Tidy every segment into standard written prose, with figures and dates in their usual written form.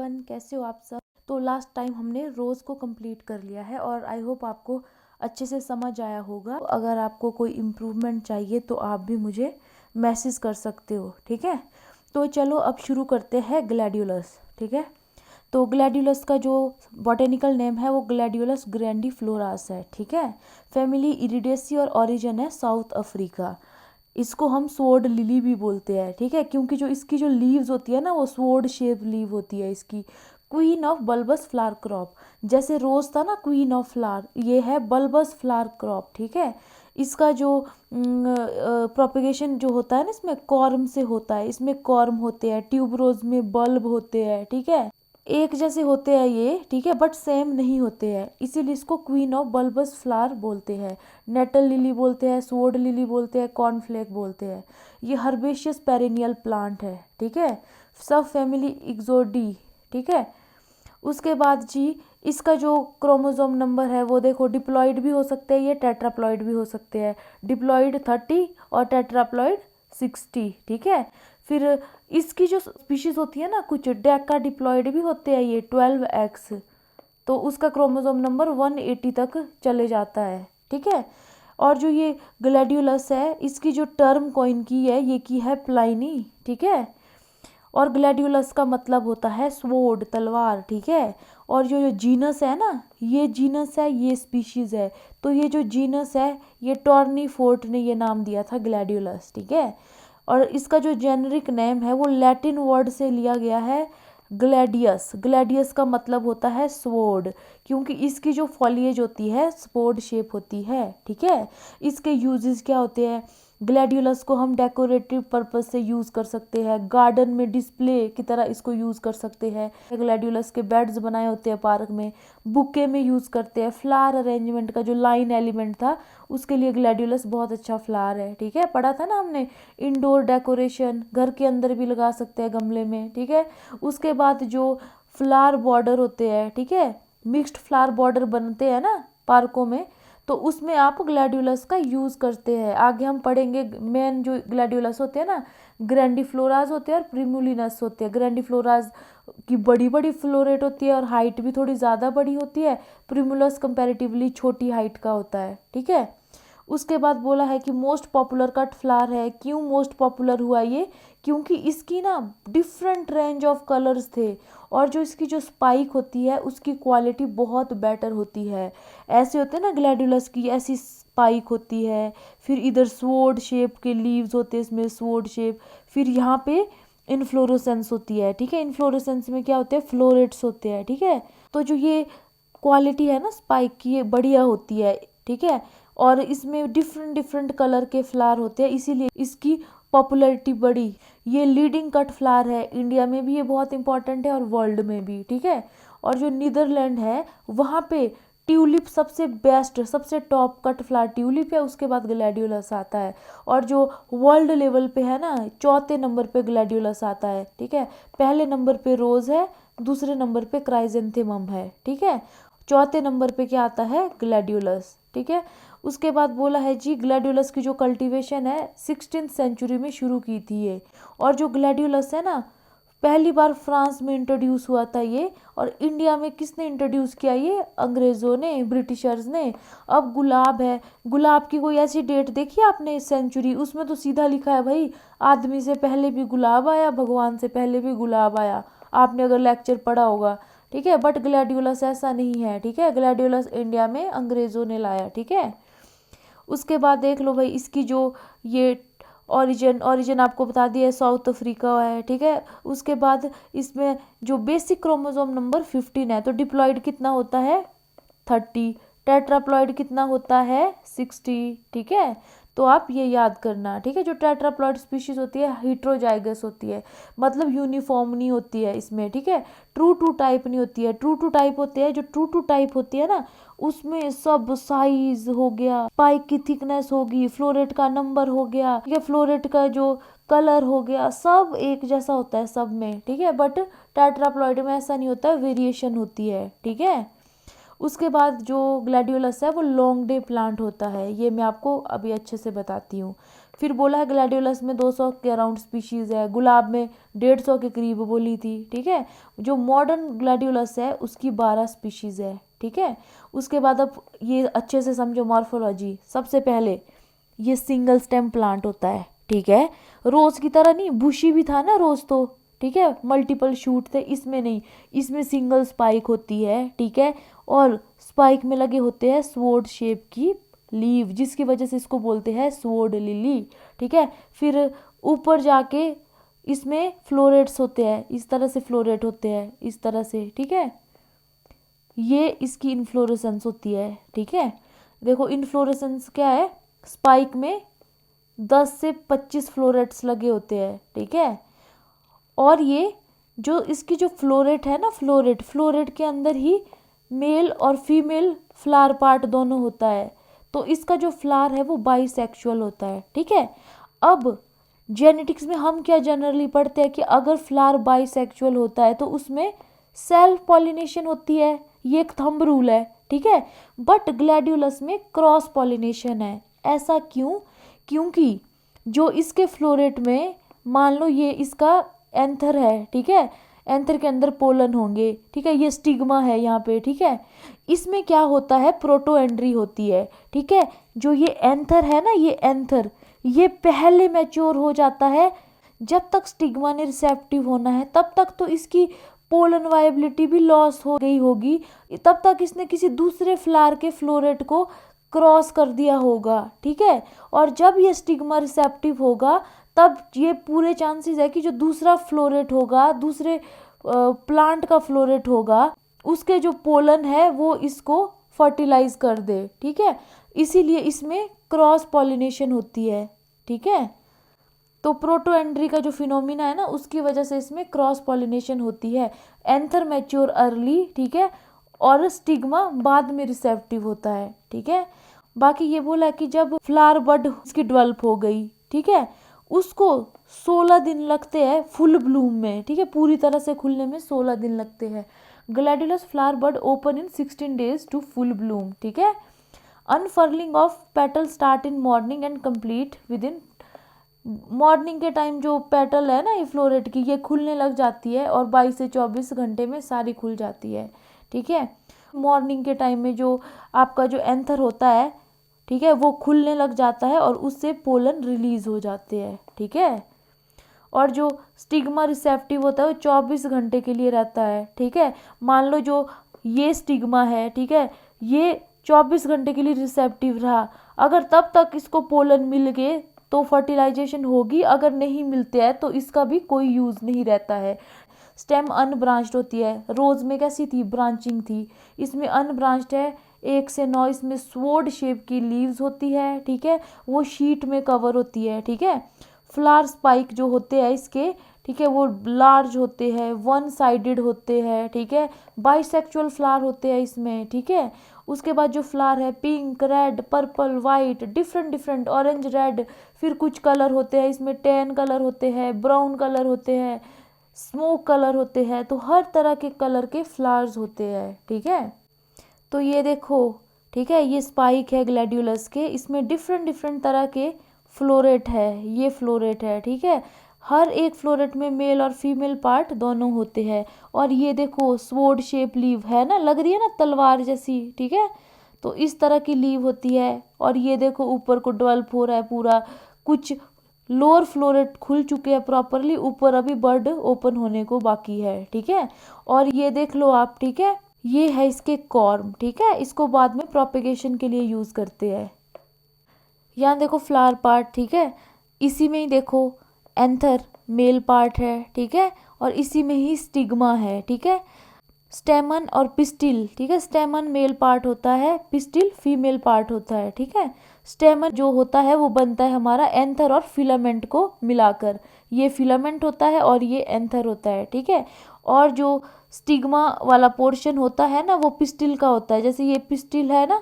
Everyone, कैसे हो आप सब। तो लास्ट टाइम हमने रोज़ को कंप्लीट कर लिया है और आई होप आपको अच्छे से समझ आया होगा। अगर आपको कोई इम्प्रूवमेंट चाहिए तो आप भी मुझे मैसेज कर सकते हो, ठीक है। तो चलो अब शुरू करते हैं ग्लैडियोलस, ठीक है। तो ग्लैडियोलस का जो बॉटेनिकल नेम है वो ग्लैडियोलस ग्रैंडीफ्लोरास है, ठीक है। फैमिली इरिडेसी और ओरिजिन है साउथ अफ्रीका। इसको हम स्वॉर्ड लिली भी बोलते हैं, ठीक है, क्योंकि जो इसकी जो लीव्स होती है ना वो स्वॉर्ड शेप लीव होती है इसकी। Queen of bulbous flower crop, जैसे रोज था ना क्वीन ऑफ फ्लावर, ये है बल्बस फ्लावर क्रॉप, ठीक है। इसका जो प्रोपेगेशन जो होता है ना इसमें कॉर्म से होता है, इसमें कॉर्म होते हैं, ट्यूबरोज में बल्ब होते हैं, ठीक है। एक जैसे होते हैं ये, ठीक है, बट सेम नहीं होते हैं, इसीलिए इसको क्वीन ऑफ बल्बस फ्लावर बोलते हैं। नेटल लिली बोलते हैं, स्वॉर्ड लिली बोलते हैं, कॉर्नफ्लेक बोलते हैं। ये हर्बेशियस पेरेनियल प्लांट है, ठीक है। सब फैमिली इग्जोडी, ठीक है। उसके बाद जी इसका जो क्रोमोसोम नंबर है वो देखो, डिप्लॉइड भी हो सकते हैं ये, टेट्राप्लॉइड भी हो सकते हैं। डिप्लॉइड 30 और टेट्राप्लॉइड 60, ठीक है। फिर इसकी जो स्पीशीज होती है ना, कुछ डेका डिप्लॉइड भी होते हैं ये 12x, तो उसका क्रोमोसोम नंबर 180 तक चले जाता है, ठीक है। और जो ये ग्लैडियोलस है इसकी जो टर्म कॉइन की है ये की है प्लाइनी, ठीक है। और ग्लैडियोलस का मतलब होता है स्वॉर्ड, तलवार, ठीक है। और जो जीनस है ना, ये जीनस है, ये स्पीशीज है। तो ये जो जीनस है ये टॉर्नी फोर्ट ने ये नाम दिया था ग्लैडियोलस, ठीक है। और इसका जो जेनरिक नेम है वो लैटिन वर्ड से लिया गया है, ग्लैडियस। ग्लैडियस का मतलब होता है स्वॉर्ड, क्योंकि इसकी जो फॉलिएज होती है स्वॉर्ड शेप होती है, ठीक है। इसके यूजेस क्या होते हैं, ग्लैडियोलस को हम डेकोरेटिव पर्पस से यूज़ कर सकते हैं, गार्डन में डिस्प्ले की तरह इसको यूज़ कर सकते हैं। ग्लैडियोलस के बेड्स बनाए होते हैं पार्क में, बुके में यूज़ करते हैं। फ्लावर अरेंजमेंट का जो लाइन एलिमेंट था उसके लिए ग्लैडियोलस बहुत अच्छा फ्लावर है, ठीक है। पढ़ा था ना हमने, इंडोर डेकोरेशन, घर के अंदर भी लगा सकते हैं गमले में, ठीक है। उसके बाद जो फ्लावर बॉर्डर होते हैं, ठीक है, मिक्स्ड फ्लावर बॉर्डर बनते हैं ना पार्कों में, तो उसमें आप ग्लैडियोलस का यूज़ करते हैं। आगे हम पढ़ेंगे मेन जो ग्लैडियोलस होते हैं ना, ग्रैंडीफ्लोराज होते हैं और प्रिमुलिनस होते हैं। ग्रैंडीफ्लोराज की बड़ी बड़ी फ्लोरेट होती है और हाइट भी थोड़ी ज़्यादा बड़ी होती है। प्रिमुलस कंपैरेटिवली छोटी हाइट का होता है, ठीक है। उसके बाद बोला है कि मोस्ट पॉपुलर कट फ्लावर है। क्यों मोस्ट पॉपुलर हुआ ये, क्योंकि इसकी ना डिफरेंट रेंज ऑफ कलर्स थे और जो इसकी जो स्पाइक होती है उसकी क्वालिटी बहुत बेटर होती है। ऐसे होते हैं ना ग्लैडियोलस की ऐसी स्पाइक होती है, फिर इधर स्वॉर्ड शेप के लीव्स होते हैं इसमें, स्वॉर्ड शेप, फिर यहाँ पे इनफ्लोरोसेंस होती है, ठीक है। इनफ्लोरोसेंस में क्या होते हैं, फ्लोरेट्स होते हैं, ठीक है। तो जो ये क्वालिटी है ना स्पाइक की, ये बढ़िया होती है, ठीक है। और इसमें डिफरेंट डिफरेंट कलर के फ्लावर होते हैं, इसीलिए इसकी पॉपुलैरिटी बढ़ी। ये लीडिंग कट फ्लावर है, इंडिया में भी ये बहुत इंपॉर्टेंट है और वर्ल्ड में भी, ठीक है। और जो नीदरलैंड है वहाँ पे ट्यूलिप सबसे बेस्ट, सबसे टॉप कट फ्लावर ट्यूलिप है, उसके बाद ग्लैडियोलस आता है। और जो वर्ल्ड लेवल पे है ना, चौथे नंबर पे ग्लैडियोलस आता है, ठीक है। पहले नंबर पे रोज है, दूसरे नंबर पे क्राइजेंथेमम है, ठीक है। चौथे नंबर पे क्या आता है, ग्लैडियोलस, ठीक है। उसके बाद बोला है जी ग्लैडियोलस की जो कल्टीवेशन है 16th सेंचुरी में शुरू की थी ये। और जो ग्लैडियोलस है ना पहली बार फ्रांस में इंट्रोड्यूस हुआ था ये, और इंडिया में किसने इंट्रोड्यूस किया ये, अंग्रेज़ों ने, ब्रिटिशर्स ने। अब गुलाब है, गुलाब की कोई ऐसी डेट देखी आपने सेंचुरी, उसमें तो सीधा लिखा है भाई आदमी से पहले भी गुलाब आया, भगवान से पहले भी गुलाब आया, आपने अगर लेक्चर पढ़ा होगा, ठीक है। बट ग्लैडियोलस ऐसा नहीं है, ठीक है। ग्लैडियोलस इंडिया में अंग्रेज़ों ने लाया, ठीक है। उसके बाद देख लो भाई इसकी जो ये ओरिजिन आपको बता दिया साउथ अफ्रीका है, ठीक है। उसके बाद इसमें जो बेसिक क्रोमोसोम नंबर 15 है, तो डिप्लॉइड कितना होता है 30, टेट्राप्लॉइड कितना होता है 60, ठीक है। तो आप ये याद करना, ठीक है। जो टेट्राप्लॉइड स्पीशीज होती है हेट्रोजाइगस होती है, मतलब यूनिफॉर्म नहीं होती है इसमें, ठीक है। ट्रू टू टाइप नहीं होती है। ट्रू टू टाइप होती है, जो ट्रू टू टाइप होती है ना उसमें सब साइज हो गया, स्पाइक की थिकनेस होगी, फ्लोरेट का नंबर हो गया, ठीक है, फ्लोरेट का जो कलर हो गया, सब एक जैसा होता है सब में, ठीक है। बट टेट्राप्लॉइड में ऐसा नहीं होता है, वेरिएशन होती है, ठीक है। उसके बाद जो ग्लैडियोलस है वो लॉन्ग डे प्लांट होता है, ये मैं आपको अभी अच्छे से बताती हूँ। फिर बोला है ग्लैडियोलस में 200 के अराउंड स्पीशीज़ है, गुलाब में 150 के करीब बोली थी, ठीक है। जो मॉडर्न ग्लैडियोलस है उसकी 12 स्पीशीज़ है, ठीक है। उसके बाद अब ये अच्छे से समझो मॉर्फोलॉजी। सबसे पहले ये सिंगल स्टेम प्लांट होता है, ठीक है। रोज़ की तरह नहीं, बुशी भी था ना रोज़ तो, ठीक है, मल्टीपल शूट थे, इसमें नहीं, इसमें सिंगल स्पाइक होती है, ठीक है। और स्पाइक में लगे होते हैं स्वॉर्ड शेप की लीव, जिसकी वजह से इसको बोलते हैं स्वॉर्ड लिली, ठीक है। फिर ऊपर जाके इसमें फ्लोरेट्स होते हैं, इस तरह से फ्लोरेट होते हैं, इस तरह से, ठीक है। ये इसकी इन्फ्लोरेसेंस होती है, ठीक है। देखो इन्फ्लोरेसेंस क्या है, स्पाइक में 10 से 25 फ्लोरेट्स लगे होते हैं, ठीक है। और ये जो इसकी जो फ्लोरेट है ना, फ्लोरेट के अंदर ही मेल और फीमेल फ्लावर पार्ट दोनों होता है। तो इसका जो फ्लावर है वो बाइसेक्सुअल होता है, ठीक है। अब जेनेटिक्स में हम क्या जनरली पढ़ते हैं कि अगर फ्लावर बाइसेक्सुअल होता है तो उसमें सेल्फ पॉलिनेशन होती है, ये एक थंब रूल है, ठीक है। बट ग्लैडियोलस में क्रॉस पॉलिनेशन है। ऐसा क्यों? क्योंकि जो इसके फ्लोरेट में, मान लो ये इसका एंथर है, ठीक है, एंथर के अंदर पोलन होंगे, ठीक है, ये स्टिग्मा है यहाँ पे, ठीक है। इसमें क्या होता है, प्रोटोएंड्री होती है, ठीक है। जो ये एंथर है ना, ये एंथर ये पहले मैच्योर हो जाता है। जब तक स्टिग्मा ने रिसेप्टिव होना है तब तक तो इसकी पोलन वायबिलिटी भी लॉस हो गई होगी, तब तक इसने किसी दूसरे फ्लावर के फ्लोरेट को क्रॉस कर दिया होगा, ठीक है। और जब ये स्टिग्मा रिसेप्टिव होगा तब ये पूरे चांसेस है कि जो दूसरा फ्लोरेट होगा, दूसरे प्लांट का फ्लोरेट होगा, उसके जो पोलन है वो इसको फर्टिलाइज कर दे, ठीक है। इसीलिए इसमें क्रॉस पॉलिनेशन होती है, ठीक है। तो प्रोटोएंड्री का जो फिनोमिना है ना, उसकी वजह से इसमें क्रॉस पॉलिनेशन होती है। एंथर मैच्योर अर्ली, ठीक है, और स्टिग्मा बाद में रिसेप्टिव होता है, ठीक है। बाकी ये बोला कि जब फ्लावर बड उसकी डेवलप हो गई, ठीक है, उसको 16 दिन लगते हैं फुल ब्लूम में, ठीक है, पूरी तरह से खुलने में 16 दिन लगते हैं। Gladiolus flower bud open in 16 days to full bloom, ठीक है। Unfurling of petal start in morning and complete within, morning के टाइम जो पेटल है ना ये फ्लोरेट की, ये खुलने लग जाती है और 22 से 24 घंटे में सारी खुल जाती है, ठीक है। मॉर्निंग के टाइम में जो आपका जो एंथर होता है, ठीक है, वो खुलने लग जाता है और उससे पोलन रिलीज हो जाते हैं, ठीक है। और जो स्टिग्मा रिसेप्टिव होता है वो 24 घंटे के लिए रहता है, ठीक है। मान लो जो ये स्टिग्मा है, ठीक है, ये 24 घंटे के लिए रिसेप्टिव रहा, अगर तब तक इसको पोलन मिल गए तो फर्टिलाइजेशन होगी, अगर नहीं मिलते हैं तो इसका भी कोई यूज़ नहीं रहता है। स्टेम अनब्रांच्ड होती है, रोज में कैसी थी, ब्रांचिंग थी, इसमें अनब्रांच्ड है 1 से 9। इसमें स्वॉर्ड शेप की लीव्स होती है, ठीक है, वो शीट में कवर होती है, ठीक है। फ्लावर स्पाइक जो होते हैं इसके, ठीक है, वो लार्ज होते हैं, वन साइडेड होते हैं, ठीक है, बाइसेक्सुअल फ्लावर होते हैं इसमें, ठीक है। उसके बाद जो फ्लावर है pink, red, purple, white, different orange, red, फिर कुछ कलर होते हैं इसमें, टैन कलर होते हैं, ब्राउन कलर होते हैं, स्मोक कलर होते हैं, तो हर तरह के कलर के फ्लावर्स होते हैं, ठीक है। तो ये देखो, ठीक है, ये स्पाइक है ग्लैडियोलस के, इसमें डिफरेंट तरह के फ्लोरेट है, ये फ्लोरेट है, ठीक है। हर एक फ्लोरेट में मेल और फीमेल पार्ट दोनों होते हैं। और ये देखो स्वॉर्ड शेप लीव है ना, लग रही है ना तलवार जैसी, ठीक है, तो इस तरह की लीव होती है। और ये देखो ऊपर को डेवलप हो रहा है पूरा, कुछ लोअर फ्लोरेट खुल चुके हैं प्रॉपरली, ऊपर अभी बर्ड ओपन होने को बाकी है, ठीक है। और ये देख लो आप, ठीक है, ये है इसके कॉर्म, ठीक है, इसको बाद में प्रोपेगेशन के लिए यूज़ करते हैं। यहाँ देखो फ्लावर पार्ट, ठीक है, इसी में ही देखो एंथर मेल पार्ट है, ठीक है, और इसी में ही स्टिग्मा है, ठीक है। स्टेमन और पिस्टिल, ठीक है, स्टेमन मेल पार्ट होता है, पिस्टिल फीमेल पार्ट होता है, ठीक है। स्टेमन जो होता है वो बनता है हमारा एंथर और फिलामेंट को मिलाकर, ये फिलामेंट होता है और ये एंथर होता है, ठीक है। और जो स्टिग्मा वाला पोर्शन होता है ना वो पिस्टिल का होता है, जैसे ये पिस्टिल है ना,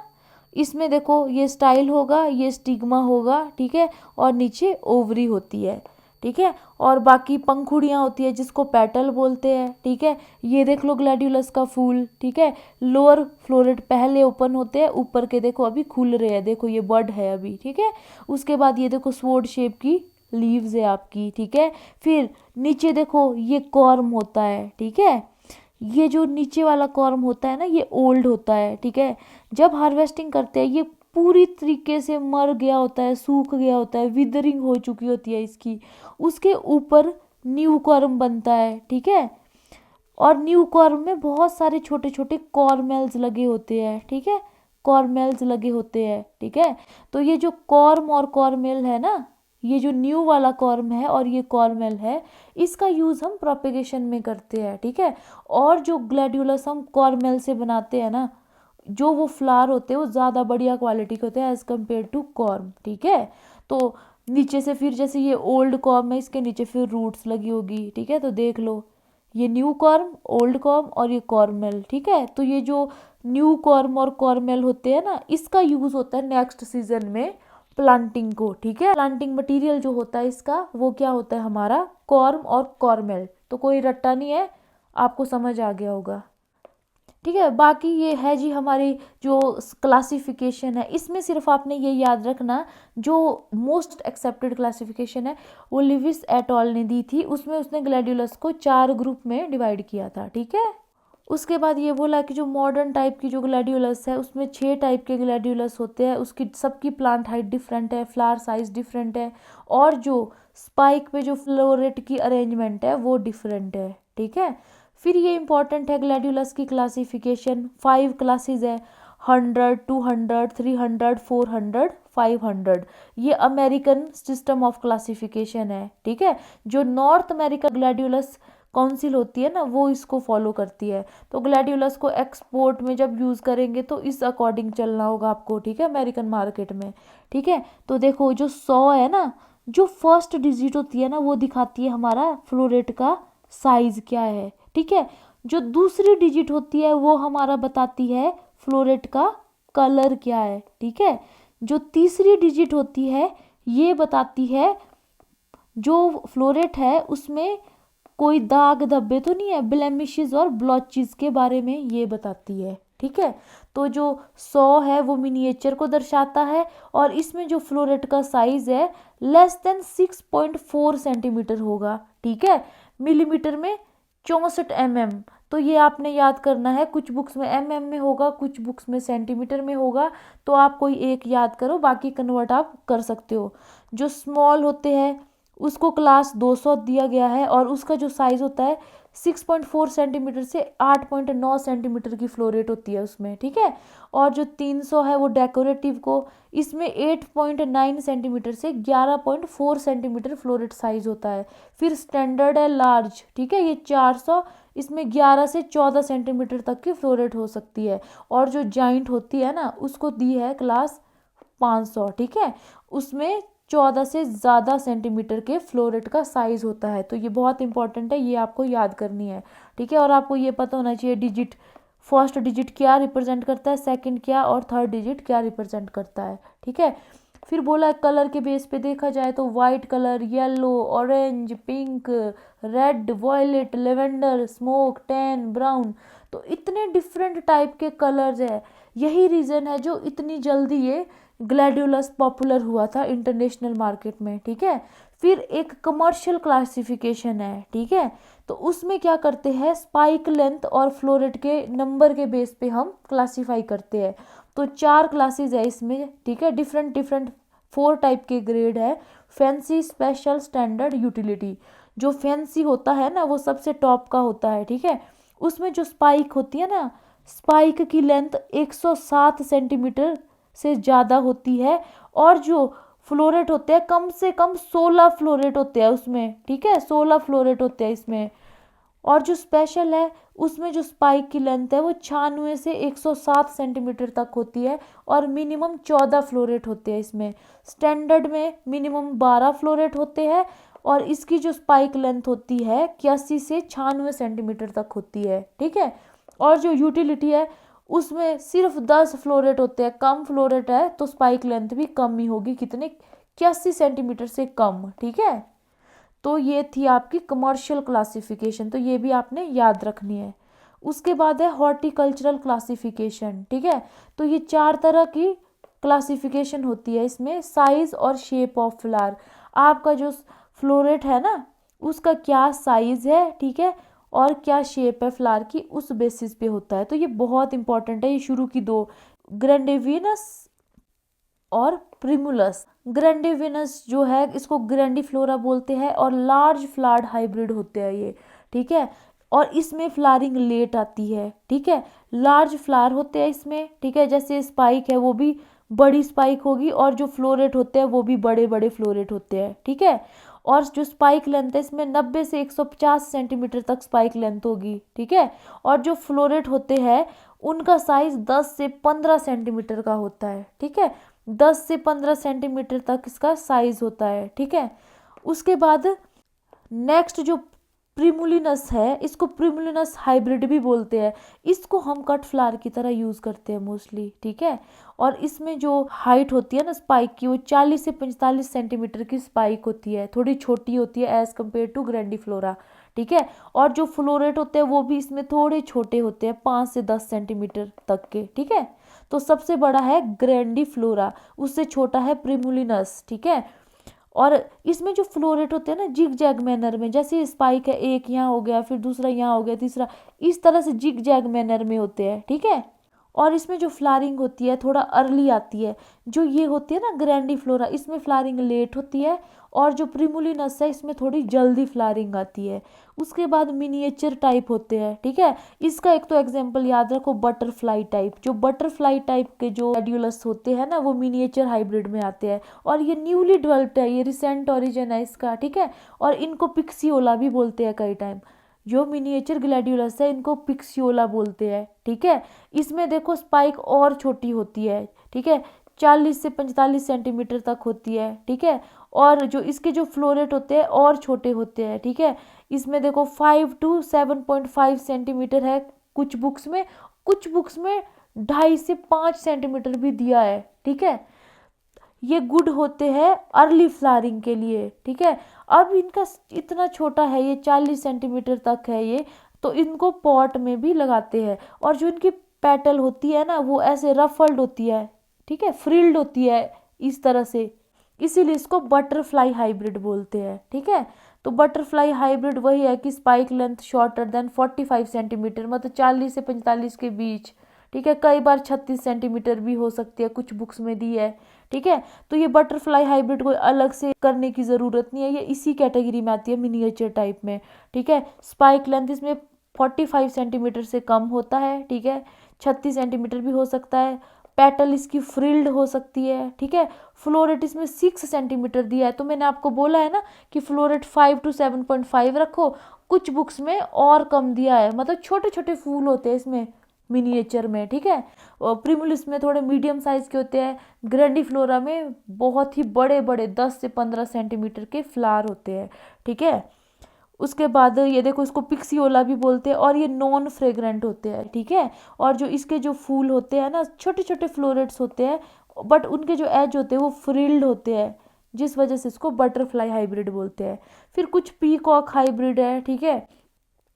इसमें देखो ये स्टाइल होगा, ये स्टिग्मा होगा, ठीक है, और नीचे ओवरी होती है, ठीक है। और बाकी पंखुड़ियाँ होती है जिसको पेटल बोलते हैं, ठीक है। ये देख लो ग्लैडियोलस का फूल, ठीक है। लोअर फ्लोरेट पहले ओपन होते हैं, ऊपर के देखो अभी खुल रहे हैं, देखो ये बड है अभी, ठीक है। उसके बाद ये देखो स्वॉर्ड शेप की लीव्स है आपकी, ठीक है। फिर नीचे देखो ये कॉर्म होता है, ठीक है। ये जो नीचे वाला कॉर्म होता है ना, ये ओल्ड होता है, ठीक है। जब हार्वेस्टिंग करते हैं ये पूरी तरीके से मर गया होता है, सूख गया होता है, विदरिंग हो चुकी होती है इसकी। उसके ऊपर न्यू कॉर्म बनता है, ठीक है। और न्यू कॉर्म में बहुत सारे छोटे छोटे कॉर्मेल्स लगे होते हैं, ठीक है। कॉर्मेल्स लगे होते हैं, ठीक है। तो ये जो कॉर्म और कॉर्मेल है ना, ये जो न्यू वाला कॉर्म है और ये कॉर्मेल है, इसका यूज़ हम प्रोपेगेशन में करते हैं, ठीक है। और जो ग्लैडियोलस हम कॉर्मेल से बनाते हैं ना, जो वो फ्लावर होते हैं वो ज़्यादा बढ़िया क्वालिटी के होते हैं एज़ कम्पेयर टू कॉर्म, ठीक है। तो नीचे से फिर जैसे ये ओल्ड कॉर्म है, इसके नीचे फिर रूट्स लगी होगी, ठीक है। तो देख लो ये न्यू कॉर्म, ओल्ड कॉर्म और ये कॉर्मेल, ठीक है। तो ये जो न्यू कॉर्म और कॉर्मेल होते हैं ना, इसका यूज़ होता है नेक्स्ट सीजन में प्लांटिंग को, ठीक है। प्लांटिंग मटेरियल जो होता है इसका वो क्या होता है हमारा कॉर्म और कॉर्मेल। तो कोई रट्टा नहीं है, आपको समझ आ गया होगा, ठीक है। बाकी ये है जी हमारी जो क्लासिफिकेशन है, इसमें सिर्फ आपने ये याद रखना, जो मोस्ट एक्सेप्टेड क्लासिफिकेशन है वो लिविस एट ऑल ने दी थी, उसमें उसने ग्लैडियोलस को 4 ग्रुप में डिवाइड किया था, ठीक है। उसके बाद ये बोला कि जो मॉडर्न टाइप की जो ग्लैडियोलस है उसमें 6 टाइप के ग्लैडियोलस होते हैं, उसकी सबकी प्लांट हाइट डिफरेंट है, फ्लावर साइज डिफरेंट है, और जो स्पाइक पे जो फ्लोरेट की अरेंजमेंट है वो डिफरेंट है, ठीक है। फिर ये इंपॉर्टेंट है ग्लैडियोलस की क्लासिफिकेशन, 5 क्लासेस है, 100, 200, 300, 400, 500। ये अमेरिकन सिस्टम ऑफ क्लासिफिकेशन है, ठीक है। जो नॉर्थ अमेरिका ग्लैडियोलस काउंसिल होती है ना, वो इसको फॉलो करती है। तो ग्लैडियोलस को एक्सपोर्ट में जब यूज़ करेंगे तो इस अकॉर्डिंग चलना होगा आपको, ठीक है, अमेरिकन मार्केट में, ठीक है। तो देखो जो 100 है ना, जो फर्स्ट डिजिट होती है ना वो दिखाती है हमारा फ्लोरेट का साइज क्या है, ठीक है। जो दूसरी डिजिट होती है वो हमारा बताती है फ्लोरेट का कलर क्या है, ठीक है। जो तीसरी डिजिट होती है ये बताती है जो फ्लोरेट है उसमें कोई दाग धब्बे तो नहीं है, ब्लेमिशेस और ब्लॉचेस के बारे में ये बताती है, ठीक है। तो जो 100 है वो मिनिएचर को दर्शाता है, और इसमें जो फ्लोरेट का साइज है लेस देन 6.4 सेंटीमीटर होगा, ठीक है। मिलीमीटर में 64 mm। तो ये आपने याद करना है, कुछ बुक्स में mm में होगा, कुछ बुक्स में सेंटीमीटर में होगा, तो आप कोई एक याद करो, बाकी कन्वर्ट आप कर सकते हो। जो स्मॉल होते हैं उसको क्लास 200 दिया गया है, और उसका जो साइज होता है 6.4 सेंटीमीटर से 8.9 सेंटीमीटर की फ्लोरेट होती है उसमें, ठीक है। और जो 300 है वो डेकोरेटिव को, इसमें 8.9 सेंटीमीटर से 11.4 सेंटीमीटर फ्लोरेट साइज होता है। फिर स्टैंडर्ड है लार्ज, ठीक है, ये 400, इसमें 11 से 14 सेंटीमीटर तक की फ्लोरेट हो सकती है। और जो जाइंट होती है ना उसको दी है क्लास 500, ठीक है, उसमें 14 से ज़्यादा सेंटीमीटर के फ्लोरेट का साइज होता है। तो ये बहुत इंपॉर्टेंट है, ये आपको याद करनी है, ठीक है। और आपको ये पता होना चाहिए डिजिट, फर्स्ट डिजिट क्या रिप्रेजेंट करता है, सेकंड क्या, और थर्ड डिजिट क्या रिप्रेजेंट करता है, ठीक है। फिर बोला कलर के बेस पे देखा जाए तो white colour, yellow, orange, pink, red, violet, lavender, smoke, tan, brown, तो इतने डिफरेंट टाइप के कलर्स है। यही रीज़न है जो इतनी जल्दी ये ग्लैडियोलस पॉपुलर हुआ था इंटरनेशनल मार्केट में, ठीक है। फिर एक कमर्शियल क्लासिफिकेशन है, ठीक है। तो उसमें क्या करते हैं, स्पाइक लेंथ और फ्लोरेट के नंबर के बेस पे हम क्लासीफाई करते हैं। तो 4 क्लासेस है इसमें, ठीक है, डिफरेंट डिफरेंट 4 टाइप के ग्रेड है, फैंसी, स्पेशल, स्टैंडर्ड, यूटिलिटी। जो फैंसी होता है ना वो सबसे टॉप का होता है, ठीक है। उसमें जो स्पाइक होती है ना, स्पाइक की लेंथ 107 सेंटीमीटर से ज़्यादा होती है, और जो फ्लोरेट होते हैं कम से कम 16 फ्लोरेट होते हैं उसमें, ठीक है, 16 फ्लोरेट होते हैं इसमें। और जो स्पेशल है उसमें जो स्पाइक की लेंथ है वो 96 से 107 सेंटीमीटर तक होती है, और मिनिमम 14 फ्लोरेट होते हैं इसमें। स्टैंडर्ड में मिनिमम 12 फ्लोरेट होते हैं, और इसकी जो स्पाइक लेंथ होती है 81 से 96 सेंटीमीटर तक होती है, ठीक है। और जो यूटिलिटी है उसमें सिर्फ 10 फ्लोरेट होते हैं, कम फ्लोरेट है तो स्पाइक लेंथ भी कम ही होगी, कितने, 81 सेंटीमीटर से कम, ठीक है। तो ये थी आपकी कमर्शियल क्लासिफिकेशन, तो ये भी आपने याद रखनी है। उसके बाद है हॉर्टिकल्चरल क्लासिफिकेशन, ठीक है। तो ये 4 तरह की क्लासिफिकेशन होती है इसमें, साइज और शेप ऑफ फ्लावर। आपका जो फ्लोरेट है ना उसका क्या साइज है, ठीक है, और क्या शेप है फ्लावर की, उस बेसिस पे होता है। तो ये बहुत इंपॉर्टेंट है, ये शुरू की 2, ग्रेंडिविनस और प्रिमुलस। ग्रेंडिविनस जो है इसको ग्रेंडिफ्लोरा बोलते हैं और लार्ज फ्लावर्ड हाइब्रिड होते हैं ये, ठीक है। और इसमें फ्लावरिंग लेट आती है, ठीक है। लार्ज फ्लावर होते हैं इसमें, ठीक है। जैसे स्पाइक है वो भी बड़ी स्पाइक होगी और जो फ्लोरेट होते हैं वो भी बड़े बड़े फ्लोरेट होते हैं, ठीक है। और जो स्पाइक लेंथ है इसमें 90 से 150 सेंटीमीटर तक स्पाइक लेंथ होगी, ठीक है। और जो फ्लोरेट होते हैं उनका साइज 10 से 15 सेंटीमीटर का होता है, ठीक है। 10 से 15 सेंटीमीटर तक इसका साइज होता है, ठीक है। उसके बाद नेक्स्ट जो प्रिमुलिनस है, इसको प्रिमुलिनस हाइब्रिड भी बोलते हैं। इसको हम कट फ्लावर की तरह यूज़ करते हैं मोस्टली, ठीक है। और इसमें जो हाइट होती है ना स्पाइक की, वो 40 से 45 सेंटीमीटर की स्पाइक होती है, थोड़ी छोटी होती है एज कम्पेयर टू ग्रैंडिफ्लोरा, ठीक है। और जो फ्लोरेट होते हैं वो भी इसमें थोड़े छोटे होते हैं, 5 से 10 सेंटीमीटर तक के, ठीक है। तो सबसे बड़ा है ग्रैंडिफ्लोरा, उससे छोटा है प्रिमुलिनस, ठीक है। और इसमें जो फ्लोरेट होते हैं ना जिग जैग मैनर में, जैसे स्पाइक है एक यहाँ हो गया, फिर दूसरा यहाँ हो गया, तीसरा, इस तरह से जिग जैग मैनर में होते हैं, ठीक है। और इसमें जो फ्लावरिंग होती है थोड़ा अर्ली आती है। जो ये होती है ना ग्रैंडिफ्लोरा, इसमें फ्लावरिंग लेट होती है, और जो प्रिमुलिनस है इसमें थोड़ी जल्दी फ्लावरिंग आती है। उसके बाद मिनिएचर टाइप होते हैं, ठीक है। इसका एक तो एग्जांपल याद रखो, बटरफ्लाई टाइप। जो बटरफ्लाई टाइप के जो ग्लैडियोलस होते हैं ना वो मिनिएचर हाइब्रिड में आते हैं, और ये न्यूली डेवलप्ड है, ये रिसेंट ओरिजिन है इसका, ठीक है। और इनको पिक्सियोला भी बोलते हैं कई टाइम। जो मिनिएचर ग्लैडियोलस है इनको पिक्सियोला बोलते हैं, ठीक है। इसमें देखो स्पाइक और छोटी होती है, ठीक है, 40 से 45 सेंटीमीटर तक होती है, ठीक है। और जो इसके जो फ्लोरेट होते हैं और छोटे होते हैं, ठीक है। इसमें देखो 5 to 7.5 सेंटीमीटर है कुछ बुक्स में, कुछ बुक्स में 2.5 से 5 सेंटीमीटर भी दिया है, ठीक है। ये गुड होते हैं अर्ली फ्लावरिंग के लिए, ठीक है। अब इनका इतना छोटा है, ये 40 सेंटीमीटर तक है ये, तो इनको पॉट में भी लगाते हैं। और जो इनकी पेटल होती है ना वो ऐसे रफल्ड होती है, ठीक है, फ्रिल्ड होती है इस तरह से, इसीलिए इसको बटरफ्लाई हाइब्रिड बोलते हैं, ठीक है। तो बटरफ्लाई हाइब्रिड वही है कि spike length shorter than 45 centimetre, मतलब 40 से 45 के बीच, ठीक है। कई बार 36 सेंटीमीटर भी हो सकती है, कुछ बुक्स में दी है, ठीक है। तो ये बटरफ्लाई हाइब्रिड कोई अलग से करने की ज़रूरत नहीं है, ये इसी कैटेगरी में आती है मिनिएचर टाइप में, ठीक है। स्पाइक लेंथ इसमें 45 सेंटीमीटर से कम होता है, ठीक है, 36 सेंटीमीटर भी हो सकता है। पेटल इसकी फ्रिल्ड हो सकती है, ठीक है। फ्लोरेट इसमें 6 सेंटीमीटर दिया है, तो मैंने आपको बोला है ना कि फ्लोरेट 5 to 7.5 रखो। कुछ बुक्स में और कम दिया है, मतलब छोटे छोटे फूल होते हैं इसमें मिनिएचर में, ठीक है। और प्रिमुलिस में थोड़े मीडियम साइज के होते हैं, ग्रैंडिफ्लोरा में बहुत ही बड़े बड़े 10 से 15 सेंटीमीटर के फ्लावर होते हैं, ठीक है। उसके बाद ये देखो इसको पिक्सियोला भी बोलते हैं, और ये नॉन फ्रेग्रेंट होते हैं, ठीक है। और जो इसके जो फूल होते हैं ना छोटे छोटे फ्लोरेट्स होते हैं, बट उनके जो एज होते हैं वो फ्रिल्ड होते हैं, जिस वजह से इसको बटरफ्लाई हाइब्रिड बोलते हैं। फिर कुछ पीकॉक हाइब्रिड है, ठीक है,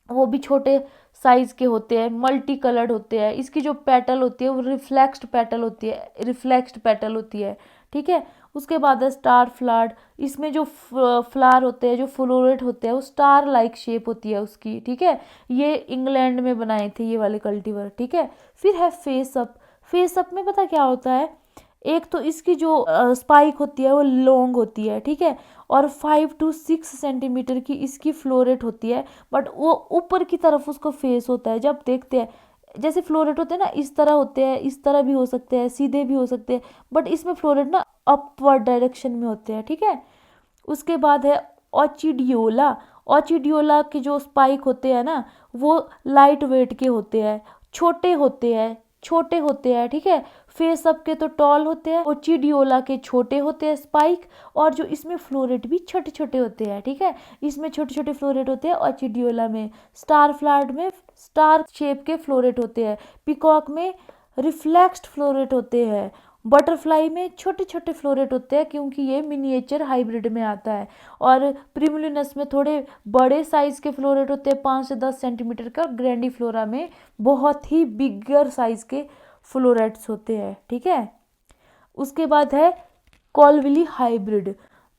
वो भी छोटे साइज के होते हैं, मल्टी कलर्ड होते हैं। इसकी जो पेटल होती है वो रिफ्लेक्स्ड पेटल होती है, रिफ्लेक्स्ड पेटल होती है, ठीक है। उसके बाद है स्टार फ्लावर्ड, इसमें जो फ्लावर होते हैं, जो फ्लोरेट होते हैं वो स्टार लाइक शेप होती है उसकी, ठीक है। ये इंग्लैंड में बनाए थे ये वाले कल्टीवर, ठीक है। फिर है फेस अप। फेस अप में पता क्या होता है, एक तो इसकी जो स्पाइक होती है वो लॉन्ग होती है, ठीक है, और 5 to 6 सेंटीमीटर की इसकी फ्लोरेट होती है, बट वो ऊपर की तरफ उसका फेस होता है। जब देखते हैं जैसे फ्लोरेट होते हैं ना इस तरह होते हैं, इस तरह भी हो सकते हैं, सीधे भी हो सकते हैं, बट इसमें फ्लोरेट ना अपवर्ड डायरेक्शन में होते हैं, ठीक है। उसके बाद है ऑचिडियोला। ऑचिडियोला के जो स्पाइक होते हैं ना वो लाइट वेट के होते हैं, छोटे होते हैं, छोटे होते हैं, ठीक है। फेस अप के तो टॉल होते हैं, ओचिडियोला के छोटे होते हैं स्पाइक, और जो इसमें फ्लोरेट भी छोटे छोटे होते हैं, ठीक है। इसमें छोटे छोटे फ्लोरेट होते हैं ओचिडियोला में। स्टार फ्लावर्ड में स्टार शेप के फ्लोरेट होते हैं। पिकॉक में रिफ्लेक्स्ड फ्लोरेट होते हैं, बटरफ्लाई में छोटे छोटे फ्लोरेट होते हैं क्योंकि ये मिनिएचर हाइब्रिड में आता है। और प्रिमुलिनस में थोड़े बड़े साइज के फ्लोरेट होते हैं 5 से 10 सेंटीमीटर का। ग्रैंडीफ्लोरा में बहुत ही बिगर साइज के फ्लोरेट्स होते हैं, ठीक है। उसके बाद है कॉलविली हाइब्रिड।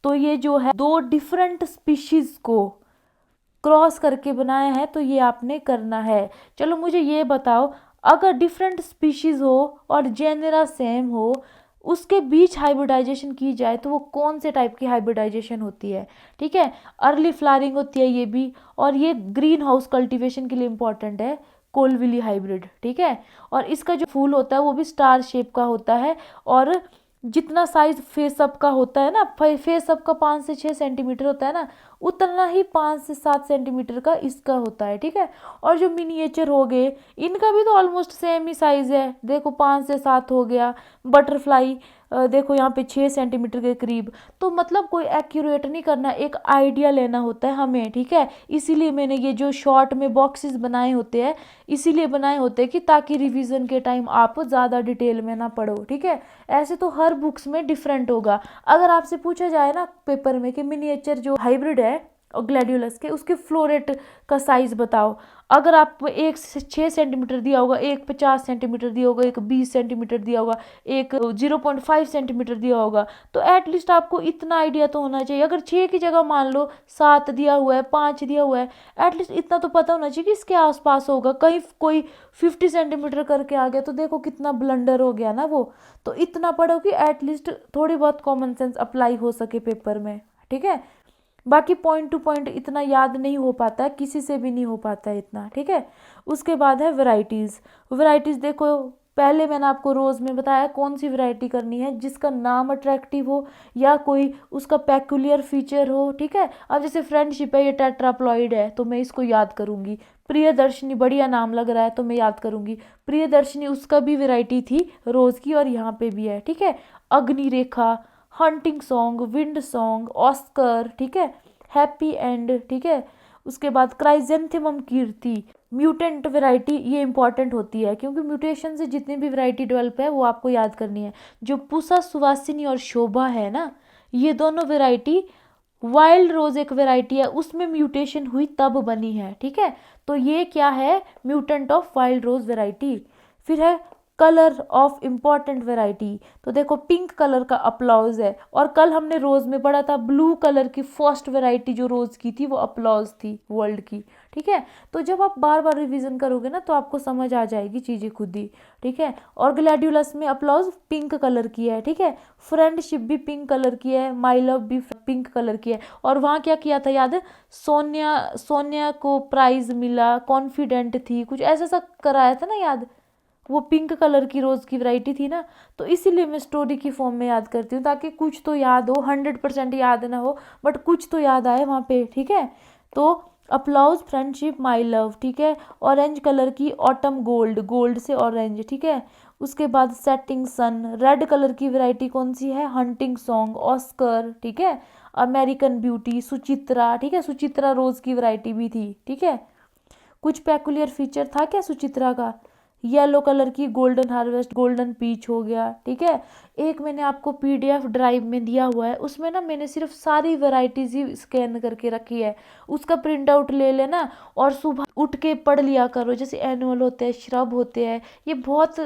तो ये जो है दो डिफरेंट स्पीशीज को क्रॉस करके बनाया है, तो ये आपने करना है। चलो मुझे ये बताओ, अगर डिफरेंट स्पीशीज हो और जेनेरा सेम हो, उसके बीच हाइब्रिडाइजेशन की जाए तो वो कौन से टाइप की हाइब्रिडाइजेशन होती है, ठीक है। अर्ली फ्लावरिंग होती है ये भी, और ये ग्रीन हाउस कल्टिवेशन के लिए इंपॉर्टेंट है कोलविली हाइब्रिड, ठीक है। और इसका जो फूल होता है वो भी स्टार शेप का होता है, और जितना साइज फेस अप का होता है ना, फेस अप का 5 से 6 सेंटीमीटर होता है ना, उतना ही 5 से 7 सेंटीमीटर का इसका होता है, ठीक है। और जो मिनिएचर हो गए, इनका भी तो ऑलमोस्ट सेम ही साइज है, देखो 5 से 7 हो गया। बटरफ्लाई देखो यहाँ पे 6 सेंटीमीटर के करीब। तो मतलब कोई एक्यूरेट नहीं करना, एक आइडिया लेना होता है हमें, ठीक है। इसीलिए मैंने ये जो शॉर्ट में बॉक्सेस बनाए होते हैं, इसीलिए बनाए होते हैं कि ताकि रिवीजन के टाइम आप ज़्यादा डिटेल में ना पढ़ो, ठीक है। ऐसे तो हर बुक्स में डिफरेंट होगा। अगर आपसे पूछा जाए ना पेपर में कि मिनिएचर जो हाइब्रिड है और ग्लैडियोलस के, उसके फ्लोरेट का साइज बताओ, अगर आप एक 6 सेंटीमीटर दिया होगा, एक 50 सेंटीमीटर दिया होगा, एक 20 सेंटीमीटर दिया होगा, एक 0.5 सेंटीमीटर दिया होगा, तो एटलीस्ट आपको इतना आइडिया तो होना चाहिए। अगर 6 की जगह मान लो 7 दिया हुआ है, 5 दिया हुआ है, एटलीस्ट इतना तो पता होना चाहिए कि इसके आसपास होगा। कहीं कोई 50 सेंटीमीटर करके आ गया तो देखो कितना ब्लंडर हो गया ना वो। तो इतना पढ़ो कि एटलीस्ट थोड़ी बहुत कॉमन सेंस अप्लाई हो सके पेपर में, ठीक है। बाकी पॉइंट टू पॉइंट इतना याद नहीं हो पाता है, किसी से भी नहीं हो पाता है इतना, ठीक है। उसके बाद है वैरायटीज़। वैरायटीज़ देखो, पहले मैंने आपको रोज़ में बताया कौन सी वैरायटी करनी है, जिसका नाम अट्रैक्टिव हो या कोई उसका पेक्यूलियर फीचर हो, ठीक है। अब जैसे फ्रेंडशिप है, ये टेट्राप्लॉइड है तो मैं इसको याद करूँगी। प्रियदर्शनी, बढ़िया नाम लग रहा है तो मैं याद करूँगी। प्रियदर्शनी उसका भी वैरायटी थी रोज़ की, और यहाँ पे भी है, ठीक है। Agnirekha, hunting song, wind song, Oscar, ठीक है, हैप्पी एंड, ठीक है। उसके बाद क्राइजेंथेमम कीर्ति, म्यूटेंट वैरायटी, ये इंपॉर्टेंट होती है क्योंकि म्यूटेशन से जितनी भी वैरायटी डेवलप है वो आपको याद करनी है। जो पूसा, सुवासिनी और शोभा है ना, ये दोनों वैरायटी, वाइल्ड रोज एक वैरायटी है, उसमें म्यूटेशन हुई तब बनी है, ठीक है। तो ये क्या है, mutant of wild rose variety. फिर है कलर ऑफ इम्पॉर्टेंट वैरायटी। तो देखो पिंक कलर का अप्लॉज है, और कल हमने रोज में पढ़ा था ब्लू कलर की फर्स्ट वैरायटी जो रोज की थी वो अप्लॉज थी वर्ल्ड की, ठीक है। तो जब आप बार बार रिवीजन करोगे ना तो आपको समझ आ जाएगी चीज़ें खुद ही, ठीक है। और ग्लैडियोलस में अप्लॉज पिंक कलर की है, ठीक है। फ्रेंडशिप भी पिंक कलर की है, माई लव भी पिंक कलर की है। और वहाँ क्या किया था याद है, सोनिया, सोनिया को प्राइज मिला, कॉन्फिडेंट थी, कुछ ऐसा सा कराया था ना याद, वो पिंक कलर की रोज़ की वैरायटी थी ना। तो इसीलिए मैं स्टोरी की फॉर्म में याद करती हूँ ताकि कुछ तो याद हो, 100% याद ना हो बट कुछ तो याद आए वहाँ पे, ठीक है। तो अप्लाउज, फ्रेंडशिप, माई लव, ठीक है। ऑरेंज कलर की ऑटम गोल्ड, गोल्ड से ऑरेंज, ठीक है। उसके बाद सेटिंग सन, रेड कलर की वैरायटी कौन सी है, हंटिंग सॉन्ग, ऑस्कर, ठीक है। अमेरिकन ब्यूटी, सुचित्रा, ठीक है, सुचित्रा रोज़ की वैरायटी भी थी, ठीक है। कुछ पेकुलियर फीचर था क्या सुचित्रा का, येलो कलर की गोल्डन हार्वेस्ट, गोल्डन पीच हो गया, ठीक है। एक मैंने आपको पीडीएफ ड्राइव में दिया हुआ है, उसमें ना मैंने सिर्फ सारी वैरायटीज ही स्कैन करके रखी है, उसका प्रिंट आउट ले लेना और सुबह उठ के पढ़ लिया करो। जैसे एनुअल होते हैं, श्रब होते हैं, ये बहुत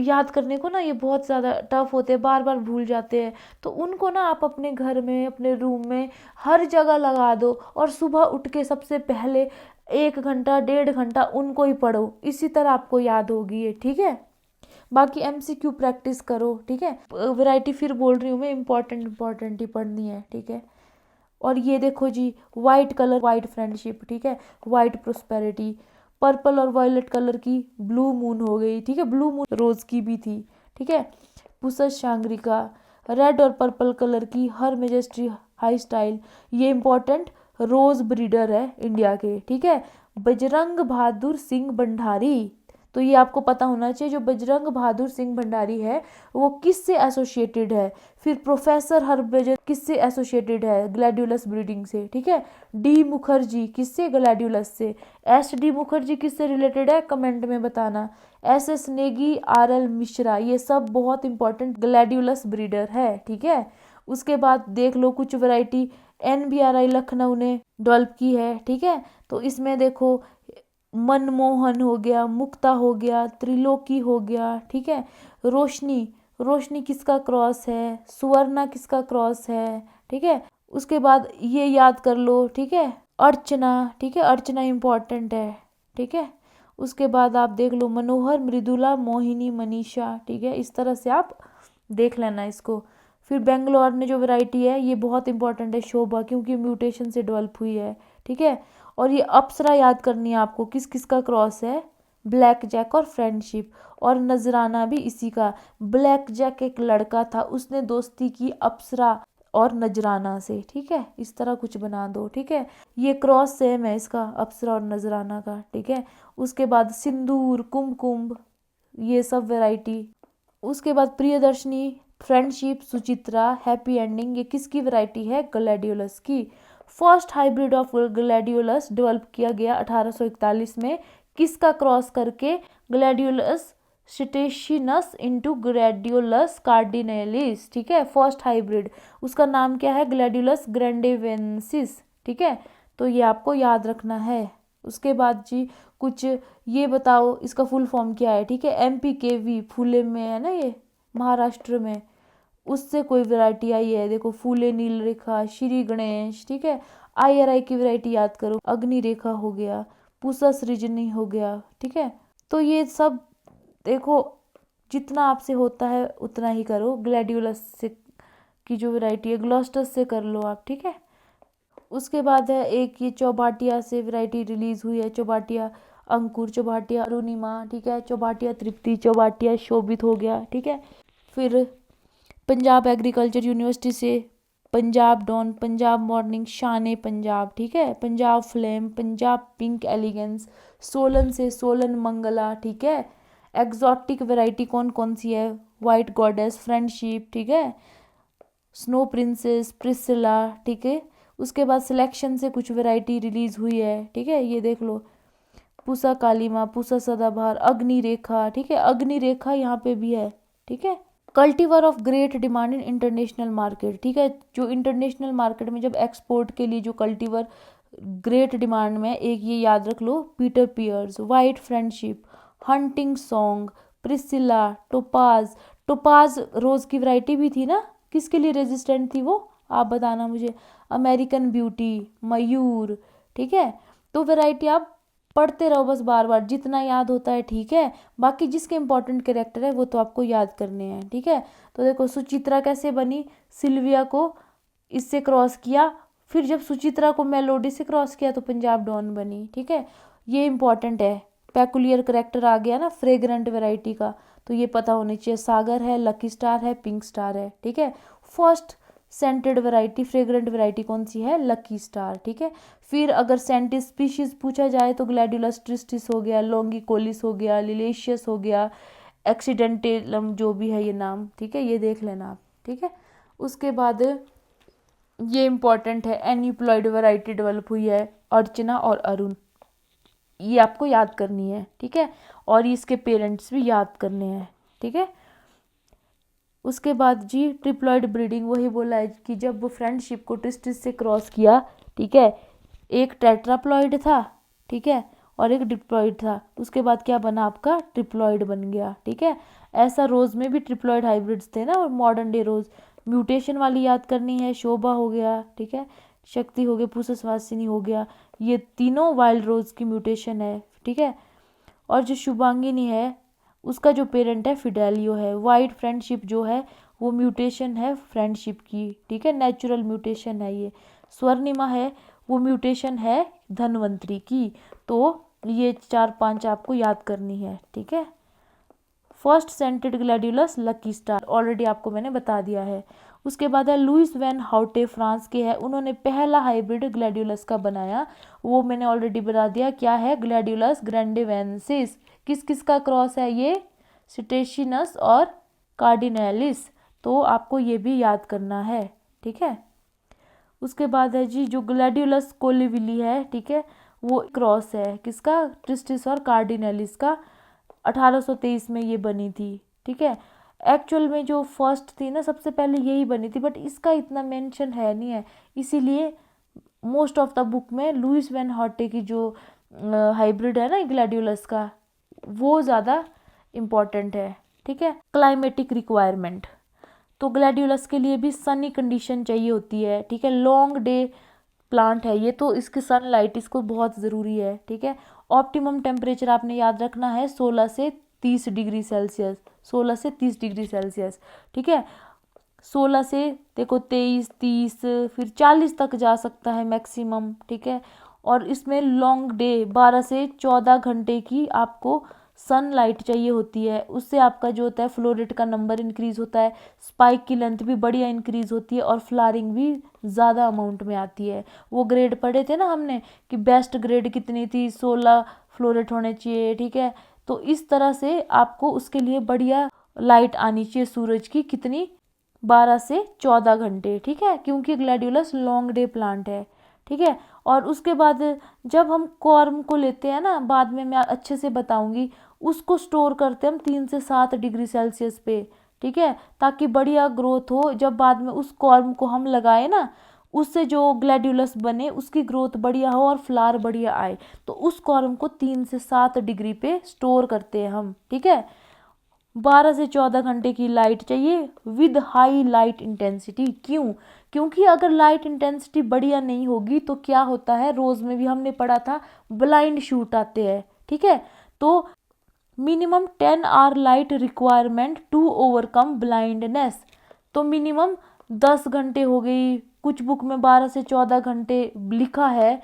याद करने को ना ये बहुत ज़्यादा टफ होते हैं, बार बार भूल जाते हैं। तो उनको ना आप अपने घर में, अपने रूम में, हर जगह लगा दो और सुबह उठ के सबसे पहले 1 घंटा 1.5 घंटा उनको ही पढ़ो, इसी तरह आपको याद होगी ये, ठीक है। बाकी एमसीक्यू प्रैक्टिस करो, ठीक है। वैरायटी फिर बोल रही हूँ मैं, इंपॉर्टेंट ही पढ़नी है, ठीक है। और ये देखो जी, वाइट कलर, वाइट फ्रेंडशिप, ठीक है, वाइट प्रोस्पेरिटी। पर्पल और वायलेट कलर की ब्लू मून हो गई, ठीक है, ब्लू मून रोज की भी थी, ठीक है। पुसस शांग्रिका, रेड और पर्पल कलर की हर मेजेस्ट्री हाई स्टाइल, ये इंपॉर्टेंट रोज ब्रीडर है इंडिया के, ठीक है। बजरंग बहादुर सिंह भंडारी, तो ये आपको पता होना चाहिए। जो बजरंग बहादुर सिंह भंडारी है वो किससे एसोसिएटेड है। फिर प्रोफेसर हरभजन किससे एसोसिएटेड है, ग्लैडियोलस ब्रीडिंग से, ठीक है। डी मुखर्जी किससे, ग्लैडियोलस से। एस डी मुखर्जी किससे रिलेटेड है, कमेंट में बताना। S S Negi, R L Mishra, ये सब बहुत इंपॉर्टेंट ग्लैडियोलस ब्रीडर है, ठीक है। उसके बाद देख लो कुछ वैरायटी NBRI लखनऊ ने डेवलप की है, ठीक है। तो इसमें देखो मनमोहन हो गया, मुक्ता हो गया, त्रिलोकी हो गया, ठीक है। रोशनी, रोशनी किसका क्रॉस है, सुवर्णा किसका क्रॉस है, ठीक है। उसके बाद ये याद कर लो, ठीक है, अर्चना, ठीक है, अर्चना इम्पॉर्टेंट है, ठीक है। उसके बाद आप देख लो मनोहर, मृदुला, मोहिनी, मनीषा, ठीक है। इस तरह से आप देख लेना इसको। फिर बेंगलोर में जो वैरायटी है ये बहुत इंपॉर्टेंट है, शोभा, क्योंकि म्यूटेशन से डेवलप हुई है, ठीक है। और ये अप्सरा याद करनी है आपको, किस किस का क्रॉस है, ब्लैक जैक और फ्रेंडशिप। और नजराना भी इसी का। ब्लैक जैक एक लड़का था, उसने दोस्ती की अप्सरा और नजराना से, ठीक है। इस तरह कुछ बना दो, ठीक है। ये क्रॉस सेम है इसका, अप्सरा और नजराना का, ठीक है। उसके बाद सिंदूर, कुमकुम, ये सब वैरायटी। उसके बाद Priyadarshini, friendship, Suchitra, happy ending, ये किसकी वैरायटी है, ग्लैडियोलस की। First hybrid of gladiolus develop किया गया 1841 में, किसका क्रॉस करके, ग्लैडियोलस सिटेशिनस इंटू ग्लैडियोलस कार्डिनेलिस, ठीक है। फर्स्ट हाइब्रिड, उसका नाम क्या है, ग्लैडियोलस ग्रैंडेवेंसिस, ठीक है। तो ये आपको याद रखना है। उसके बाद जी कुछ ये बताओ इसका फुल फॉर्म क्या है, ठीक है। MPKV फूले में है ना, ये महाराष्ट्र में, उससे कोई वैरायटी आई है, देखो फूले नील रेखा, श्री गणेश, ठीक है। IRI की वैरायटी याद करो, अग्नि रेखा हो गया, पूसा सृजनी हो गया, ठीक है। तो ये सब देखो जितना आपसे होता है उतना ही करो। ग्लैडियोलस से की जो वैरायटी है, ग्लोस्टस से कर लो आप, ठीक है। उसके बाद है एक ये चौभाटिया से वैरायटी रिलीज हुई है, चौभाटिया अंकुर, चौभाटिया अरुणिमा, ठीक है। चौभाटिया तृप्ति, चौभाटिया शोभित हो गया, ठीक है। फिर पंजाब एग्रीकल्चर यूनिवर्सिटी से पंजाब डॉन, पंजाब मॉर्निंग, शान पंजाब, ठीक है। Punjab flame, Punjab pink elegance, Solan से सोलन मंगला, ठीक है। एग्जॉटिक वैरायटी कौन कौन सी है, वाइट गॉडेस, फ्रेंडशिप, ठीक है। स्नो प्रिंसेस, प्रिसिला, ठीक है। उसके बाद सिलेक्शन से कुछ वैरायटी रिलीज हुई है, ठीक है। ये देख लो, पूसा कालीमा, पूसा सदाबहार, अग्नि रेखा, ठीक है। अग्नि रेखा यहाँ पे भी है, ठीक है। Cultivar of great demand in international market, ठीक है। जो इंटरनेशनल मार्केट में जब एक्सपोर्ट के लिए जो कल्टीवर ग्रेट डिमांड में, एक ये याद रख लो, Peter Pears, white friendship, hunting song, Priscilla, topaz. Topaz rose की वैरायटी भी थी ना, किसके लिए रेजिस्टेंट थी वो, आप बताना मुझे। अमेरिकन ब्यूटी, मयूर, ठीक है। तो वैरायटी आप पढ़ते रहो बस बार बार, जितना याद होता है, ठीक है। बाकी जिसके इंपॉर्टेंट कैरेक्टर है वो तो आपको याद करने हैं, ठीक है। तो देखो सुचित्रा कैसे बनी, सिल्विया को इससे क्रॉस किया, फिर जब सुचित्रा को मेलोडी से क्रॉस किया तो पंजाब डॉन बनी, ठीक है। ये इंपॉर्टेंट है, पेकुलियर करेक्टर आ गया ना फ्रेग्रेंट वैरायटी का, तो ये पता होनी चाहिए। सागर है, लकी स्टार है, पिंक स्टार है, ठीक है। First scented variety, fragrant variety कौन सी है, लकी स्टार, ठीक है। फिर अगर सेंटिस स्पीशीज पूछा जाए तो ग्लैडियोलस ट्रिस्टिस हो गया, लॉन्गिकोलिस हो गया, लिलेशियस हो गया, एक्सीडेंटेलम जो भी है ये नाम, ठीक है, ये देख लेना आप, ठीक है। उसके बाद ये इंपॉर्टेंट है, एनिप्लॉयड वैरायटी डेवलप हुई है, अर्चना और अरुण, ये आपको याद करनी है, ठीक है। और इसके पेरेंट्स भी याद करने हैं, ठीक है। उसके बाद जी ट्रिप्लॉइड ब्रीडिंग, वही बोला है कि जब वो फ्रेंडशिप को ट्रिस्टिस से क्रॉस किया, ठीक है, एक टेट्राप्लॉइड था, ठीक है, और एक डिप्लॉइड था, उसके बाद क्या बना आपका, ट्रिप्लॉइड बन गया, ठीक है। ऐसा रोज में भी ट्रिप्लॉइड हाइब्रिड्स थे ना, और मॉडर्न डे रोज। म्यूटेशन वाली याद करनी है, शोभा हो गया, ठीक है, शक्ति हो गया, पूसवासिनी हो गया, ये तीनों वाइल्ड रोज की म्यूटेशन है, ठीक है। और जो शुभांगिनी है उसका जो पेरेंट है फिडेलियो है। वाइट फ्रेंडशिप जो है वो म्यूटेशन है फ्रेंडशिप की, ठीक है, नेचुरल म्यूटेशन है ये। स्वर्णिमा है वो म्यूटेशन है धनवंतरी की। तो ये 4-5 आपको याद करनी है, ठीक है। First scented gladiolus lucky star already आपको मैंने बता दिया है। उसके बाद है लुइस वैन हाउटे, फ्रांस के है, उन्होंने पहला हाइब्रिड ग्लैडियोलस का बनाया। वो मैंने ऑलरेडी बता दिया क्या है, ग्लैडियोलस ग्रैंडेवेंसिस। किस किस का क्रॉस है ये, सिटेशिनस और कार्डिनैलिस। तो आपको ये भी याद करना है, ठीक है। उसके बाद है जी जो ग्लैडियोलस कोलिविली है, ठीक है, वो क्रॉस है किसका, ट्रिस्टिस और कार्डिनैलिस का। 1823 में ये बनी थी, ठीक है। एक्चुअल में जो फर्स्ट थी ना, सबसे पहले यही बनी थी, बट इसका इतना मेंशन है नहीं है, इसीलिए मोस्ट ऑफ द बुक में लुइस वैन हॉटे की जो हाइब्रिड है ना ग्लैडियोलस का, वो ज़्यादा इम्पॉर्टेंट है, ठीक है। क्लाइमेटिक रिक्वायरमेंट, तो ग्लैडियोलस के लिए भी सनी कंडीशन चाहिए होती है, ठीक है। लॉन्ग डे प्लांट है ये, तो इसकी सनलाइट इसको बहुत ज़रूरी है, ठीक है। ऑप्टिमम टेम्परेचर आपने याद रखना है 16 से 30 डिग्री सेल्सियस, 16 से 30 डिग्री सेल्सियस, ठीक है। 16 से देखो 23, 30, फिर 40 तक जा सकता है मैक्सिमम, ठीक है। और इसमें लॉन्ग डे 12 से 14 घंटे की आपको सनलाइट चाहिए होती है, उससे आपका जो होता है फ्लोरेट का नंबर इंक्रीज होता है, स्पाइक की लेंथ भी बढ़िया इंक्रीज होती है और फ्लावरिंग भी ज़्यादा अमाउंट में आती है। वो ग्रेड पढ़े थे ना हमने कि बेस्ट ग्रेड कितनी थी, 16 फ्लोरेट होने चाहिए, ठीक है। तो इस तरह से आपको उसके लिए बढ़िया लाइट आनी चाहिए सूरज की, कितनी, 12 से 14 घंटे, ठीक है, क्योंकि ग्लैडियोलस लॉन्ग डे प्लांट है, ठीक है। और उसके बाद जब हम कॉर्म को लेते हैं ना, बाद में मैं अच्छे से बताऊंगी, उसको स्टोर करते हैं हम 3 से 7 डिग्री सेल्सियस पे, ठीक है, ताकि बढ़िया ग्रोथ हो। जब बाद में उस कॉर्म को हम लगाए ना, उससे जो ग्लैडियोलस बने उसकी ग्रोथ बढ़िया हो और फ्लावर बढ़िया आए, तो उस कॉर्म को 3 से 7 डिग्री पे स्टोर करते हैं हम, ठीक है। 12 से 14 घंटे की लाइट चाहिए विद हाई लाइट इंटेंसिटी। क्यों, क्योंकि अगर लाइट इंटेंसिटी बढ़िया नहीं होगी तो क्या होता है, रोज में भी हमने पढ़ा था ब्लाइंड शूट आते हैं, ठीक है। तो minimum 10 hour light requirement to overcome blindness, तो मिनिमम 10 घंटे हो गई, कुछ बुक में 12 से 14 घंटे लिखा है,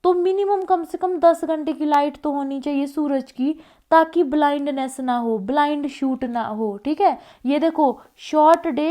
तो मिनिमम कम से कम 10 घंटे की लाइट तो होनी चाहिए सूरज की, ताकि ब्लाइंडनेस ना हो, ब्लाइंड शूट ना हो, ठीक है। ये देखो short day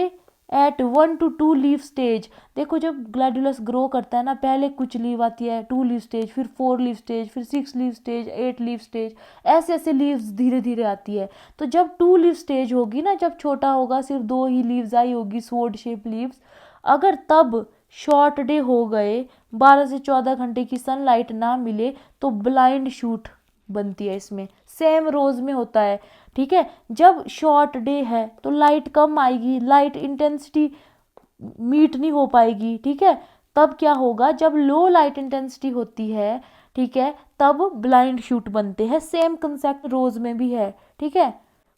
at 1 to 2 leave stage, देखो जब ग्लैडियोलस ग्रो करता है ना, पहले कुछ लीव आती है 2 लीव स्टेज, फिर 4 लीव स्टेज, फिर 6 लीव स्टेज, 8 लीव स्टेज, ऐसे ऐसे लीव्स धीरे धीरे आती है। तो जब 2 लीव स्टेज होगी ना, जब छोटा होगा, सिर्फ 2 ही लीव्स आई होगी, स्वॉर्ड शेप लीव्स, अगर तब शॉर्ट डे हो गए, 12 से 14 घंटे की सनलाइट ना मिले, तो ब्लाइंड शूट बनती है इसमें, सेम रोज में होता है, ठीक है। जब शॉर्ट डे है तो लाइट कम आएगी, लाइट इंटेंसिटी मीट नहीं हो पाएगी, ठीक है। तब क्या होगा, जब लो लाइट इंटेंसिटी होती है, ठीक है, तब ब्लाइंड शूट बनते हैं, सेम कंसेप्ट रोज में भी है, ठीक है।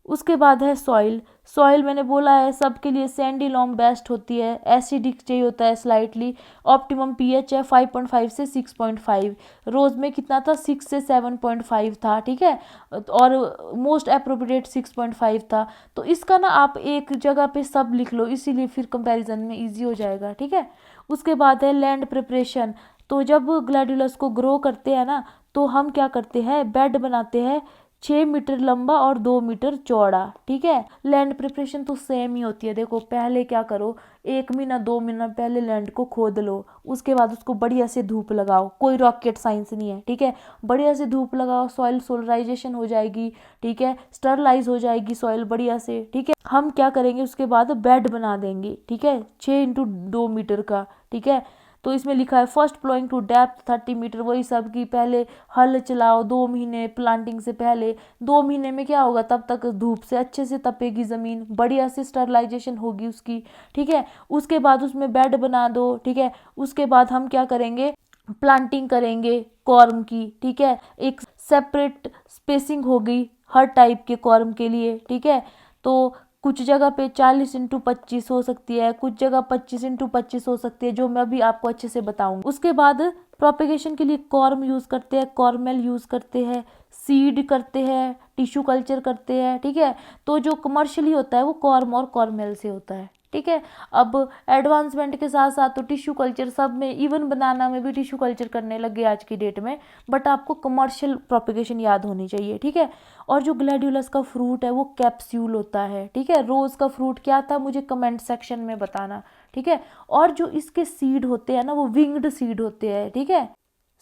उसके बाद है सॉइल, सॉइल मैंने बोला है सबके लिए सैंडी लॉम बेस्ट होती है, एसिडिक चाहिए होता है स्लाइटली, ऑप्टिमम पीएच है 5.5 से 6.5, रोज में कितना था 6 से 7.5 था, ठीक है, और मोस्ट अप्रोप्रिएट 6.5 था। तो इसका ना आप एक जगह पे सब लिख लो, इसीलिए फिर कंपैरिजन में इजी हो जाएगा, ठीक है। उसके बाद है लैंड प्रिपरेशन, तो जब ग्लैडियोलस को ग्रो करते हैं ना, तो हम क्या करते हैं, बेड बनाते हैं 6 मीटर लंबा और 2 मीटर चौड़ा, ठीक है। लैंड प्रिपरेशन तो सेम ही होती है, देखो पहले क्या करो, 1 महीना 2 महीना पहले लैंड को खोद लो, उसके बाद उसको बढ़िया से धूप लगाओ, कोई रॉकेट साइंस नहीं है, ठीक है। बढ़िया से धूप लगाओ, सॉइल सोलराइजेशन हो जाएगी, ठीक है, स्टरलाइज हो जाएगी सॉइल बढ़िया से, ठीक है। हम क्या करेंगे, उसके बाद बेड बना देंगे, ठीक है, 6x2 मीटर का, ठीक है। तो इसमें लिखा है first ploughing to depth 30 metre, वही सब की पहले हल चलाओ 2 महीने प्लांटिंग से पहले, 2 महीने में क्या होगा, तब तक धूप से अच्छे से तपेगी ज़मीन, बढ़िया से स्टरलाइजेशन होगी उसकी, ठीक है। उसके बाद उसमें बेड बना दो, ठीक है। उसके बाद हम क्या करेंगे, प्लांटिंग करेंगे कॉर्म की, ठीक है, एक सेपरेट स्पेसिंग होगी हर टाइप के कॉर्म के लिए, ठीक है। तो कुछ जगह पे 40x25 हो सकती है, कुछ जगह 25x25 हो सकती है, जो मैं अभी आपको अच्छे से बताऊंगी। उसके बाद प्रोपेगेशन के लिए कॉर्म यूज़ करते हैं, कॉर्मेल यूज़ करते हैं, सीड करते हैं, टिश्यू कल्चर करते हैं, ठीक है। तो जो कमर्शियली होता है वो कॉर्म और कॉर्मेल से होता है। ठीक है। अब एडवांसमेंट के साथ साथ तो टिश्यू कल्चर सब में, इवन बनाना में भी टिश्यू कल्चर करने लग गए आज की डेट में, बट आपको कमर्शियल प्रोपिगेशन याद होनी चाहिए, ठीक है। और जो ग्लैडियोलस का फ्रूट है वो कैप्सूल होता है, ठीक है। रोज का फ्रूट क्या था मुझे कमेंट सेक्शन में बताना, ठीक है। और जो इसके सीड होते हैं ना वो विंग्ड सीड होते हैं, ठीक है।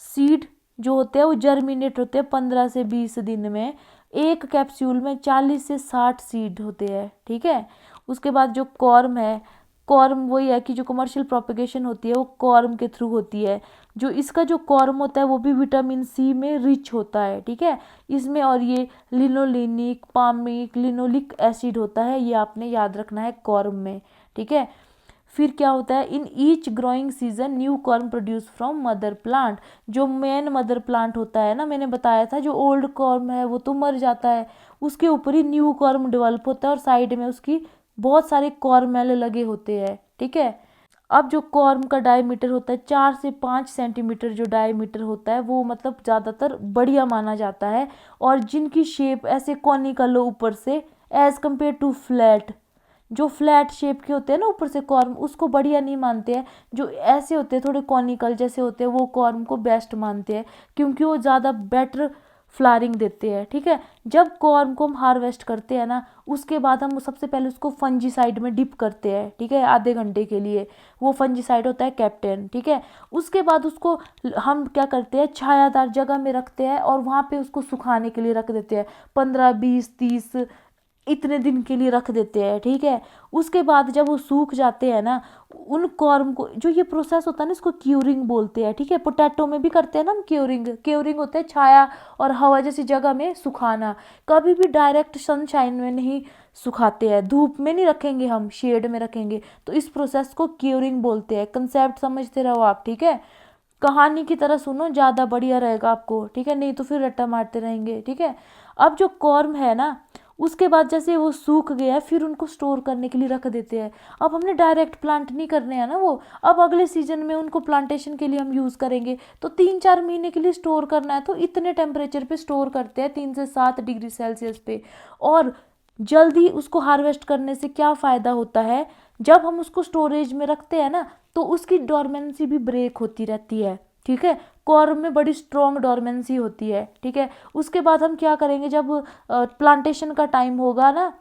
सीड जो होते हैं वो जर्मिनेट होते हैं 15 से 20 दिन में। एक कैप्सूल में 40 से 60 सीड होते हैं, ठीक है। उसके बाद जो कॉर्म है, कॉर्म वही है कि जो कमर्शियल प्रोपेगेशन होती है वो कॉर्म के थ्रू होती है। जो इसका जो कॉर्म होता है वो भी विटामिन सी में रिच होता है, ठीक है। इसमें और ये लिनोलेनिक, पामिक, लिनोलिक एसिड होता है, ये आपने याद रखना है कॉर्म में, ठीक है। फिर क्या होता है, in each growing season new corm produce from mother plant. जो मेन मदर प्लांट होता है ना, मैंने बताया था जो ओल्ड कॉर्म है वो तो मर जाता है, उसके ऊपर ही न्यू कॉर्म डेवलप होता है और साइड में उसकी बहुत सारे कॉर्मेल लगे होते हैं, ठीक है। अब जो कॉर्म का डायमीटर होता है 4 से 5 सेंटीमीटर, जो डायमीटर होता है वो मतलब ज़्यादातर बढ़िया माना जाता है। और जिनकी शेप ऐसे कॉनिकल हो ऊपर से, एज कम्पेयर टू फ्लैट, जो फ्लैट शेप के होते हैं ना ऊपर से कॉर्म, उसको बढ़िया नहीं मानते हैं। जो ऐसे होते हैं थोड़े कॉनिकल जैसे होते हैं वो कॉर्म को बेस्ट मानते हैं, क्योंकि वो ज़्यादा बेटर फ्लावरिंग देते हैं, ठीक है। जब कॉर्म को हम हार्वेस्ट करते हैं ना, उसके बाद हम सबसे पहले उसको फंजीसाइड में डिप करते हैं, ठीक है, आधे घंटे के लिए। वो फंजीसाइड होता है कैप्टेन, ठीक है। उसके बाद उसको हम क्या करते हैं, छायादार जगह में रखते हैं और वहाँ पे उसको सुखाने के लिए रख देते हैं, 15, 20, 30 इतने दिन के लिए रख देते हैं, ठीक है। उसके बाद जब वो सूख जाते हैं ना, उन कॉर्म को, जो ये प्रोसेस होता है ना इसको क्यूरिंग बोलते हैं, ठीक है। पोटैटो में भी करते हैं ना हम क्यूरिंग। क्यूरिंग होता है छाया और हवा जैसी जगह में सुखाना, कभी भी डायरेक्ट सनशाइन में नहीं सुखाते हैं, धूप में नहीं रखेंगे हम, शेड में रखेंगे। तो इस प्रोसेस को क्यूरिंग बोलते हैं। कंसेप्ट समझते रहो आप, ठीक है। कहानी की तरह सुनो, ज़्यादा बढ़िया रहेगा आपको, ठीक है, नहीं तो फिर रट्टा मारते रहेंगे, ठीक है। अब जो कॉर्म है ना, उसके बाद जैसे वो सूख गया फिर उनको स्टोर करने के लिए रख देते हैं। अब हमने डायरेक्ट प्लांट नहीं करने हैं ना वो, अब अगले सीजन में उनको प्लांटेशन के लिए हम यूज़ करेंगे, तो 3-4 महीने के लिए स्टोर करना है, तो इतने टेम्परेचर पे स्टोर करते हैं 3 से 7 डिग्री सेल्सियस पे। और जल्दी उसको हार्वेस्ट करने से क्या फ़ायदा होता है, जब हम उसको स्टोरेज में रखते हैं ना तो उसकी डोरमेंसी भी ब्रेक होती रहती है, ठीक है। कॉर्म में बड़ी स्ट्रॉन्ग डोरमेंसी होती है, ठीक है। उसके बाद हम क्या करेंगे, जब प्लांटेशन का टाइम होगा ना,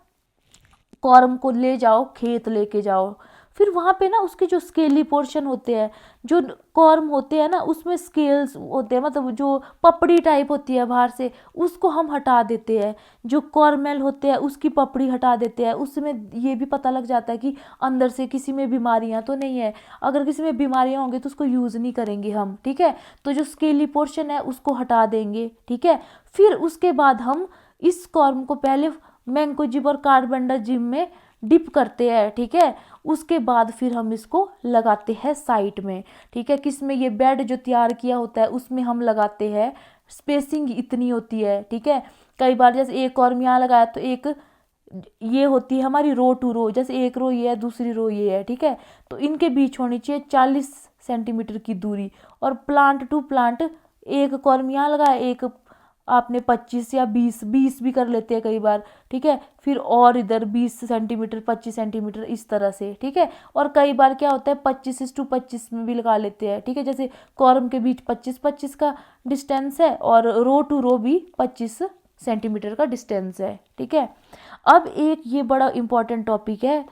कॉर्म को ले जाओ, खेत लेके जाओ, फिर वहाँ पे ना उसके जो स्केली पोर्शन होते हैं, जो कॉर्म होते हैं ना उसमें स्केल्स होते हैं, मतलब जो पपड़ी टाइप होती है बाहर से, उसको हम हटा देते हैं। जो कॉर्मेल होते हैं उसकी पपड़ी हटा देते हैं, उसमें ये भी पता लग जाता है कि अंदर से किसी में बीमारियां तो नहीं है। अगर किसी में बीमारियां होंगी तो उसको यूज़ नहीं करेंगे हम, ठीक है। तो जो स्केली पोर्शन है उसको हटा देंगे, ठीक है। फिर उसके बाद हम इस कॉर्म को पहले मैंकोजिब और कार्बेंडाजिम में डिप करते हैं, ठीक है। उसके बाद फिर हम इसको लगाते हैं साइट में, ठीक है। किस में, ये बेड जो तैयार किया होता है उसमें हम लगाते हैं। स्पेसिंग इतनी होती है, ठीक है। कई बार जैसे एक और यहाँ लगाया तो एक ये होती है हमारी रो टू रो, जैसे एक रो ये है दूसरी रो ये है, ठीक है। तो इनके बीच होनी चाहिए 40 सेंटीमीटर की दूरी। और प्लांट टू प्लांट, एक कॉर्म यहाँ लगाया, एक आपने 25 या 20 भी कर लेते हैं कई बार, ठीक है। फिर और इधर 20 सेंटीमीटर 25 सेंटीमीटर इस तरह से, ठीक है। और कई बार क्या होता है 25:25 में भी लगा लेते हैं, ठीक है। जैसे कॉर्म के बीच 25-25 का डिस्टेंस है और रो टू रो भी 25 सेंटीमीटर का डिस्टेंस है, ठीक है। अब एक ये बड़ा इंपॉर्टेंट टॉपिक है,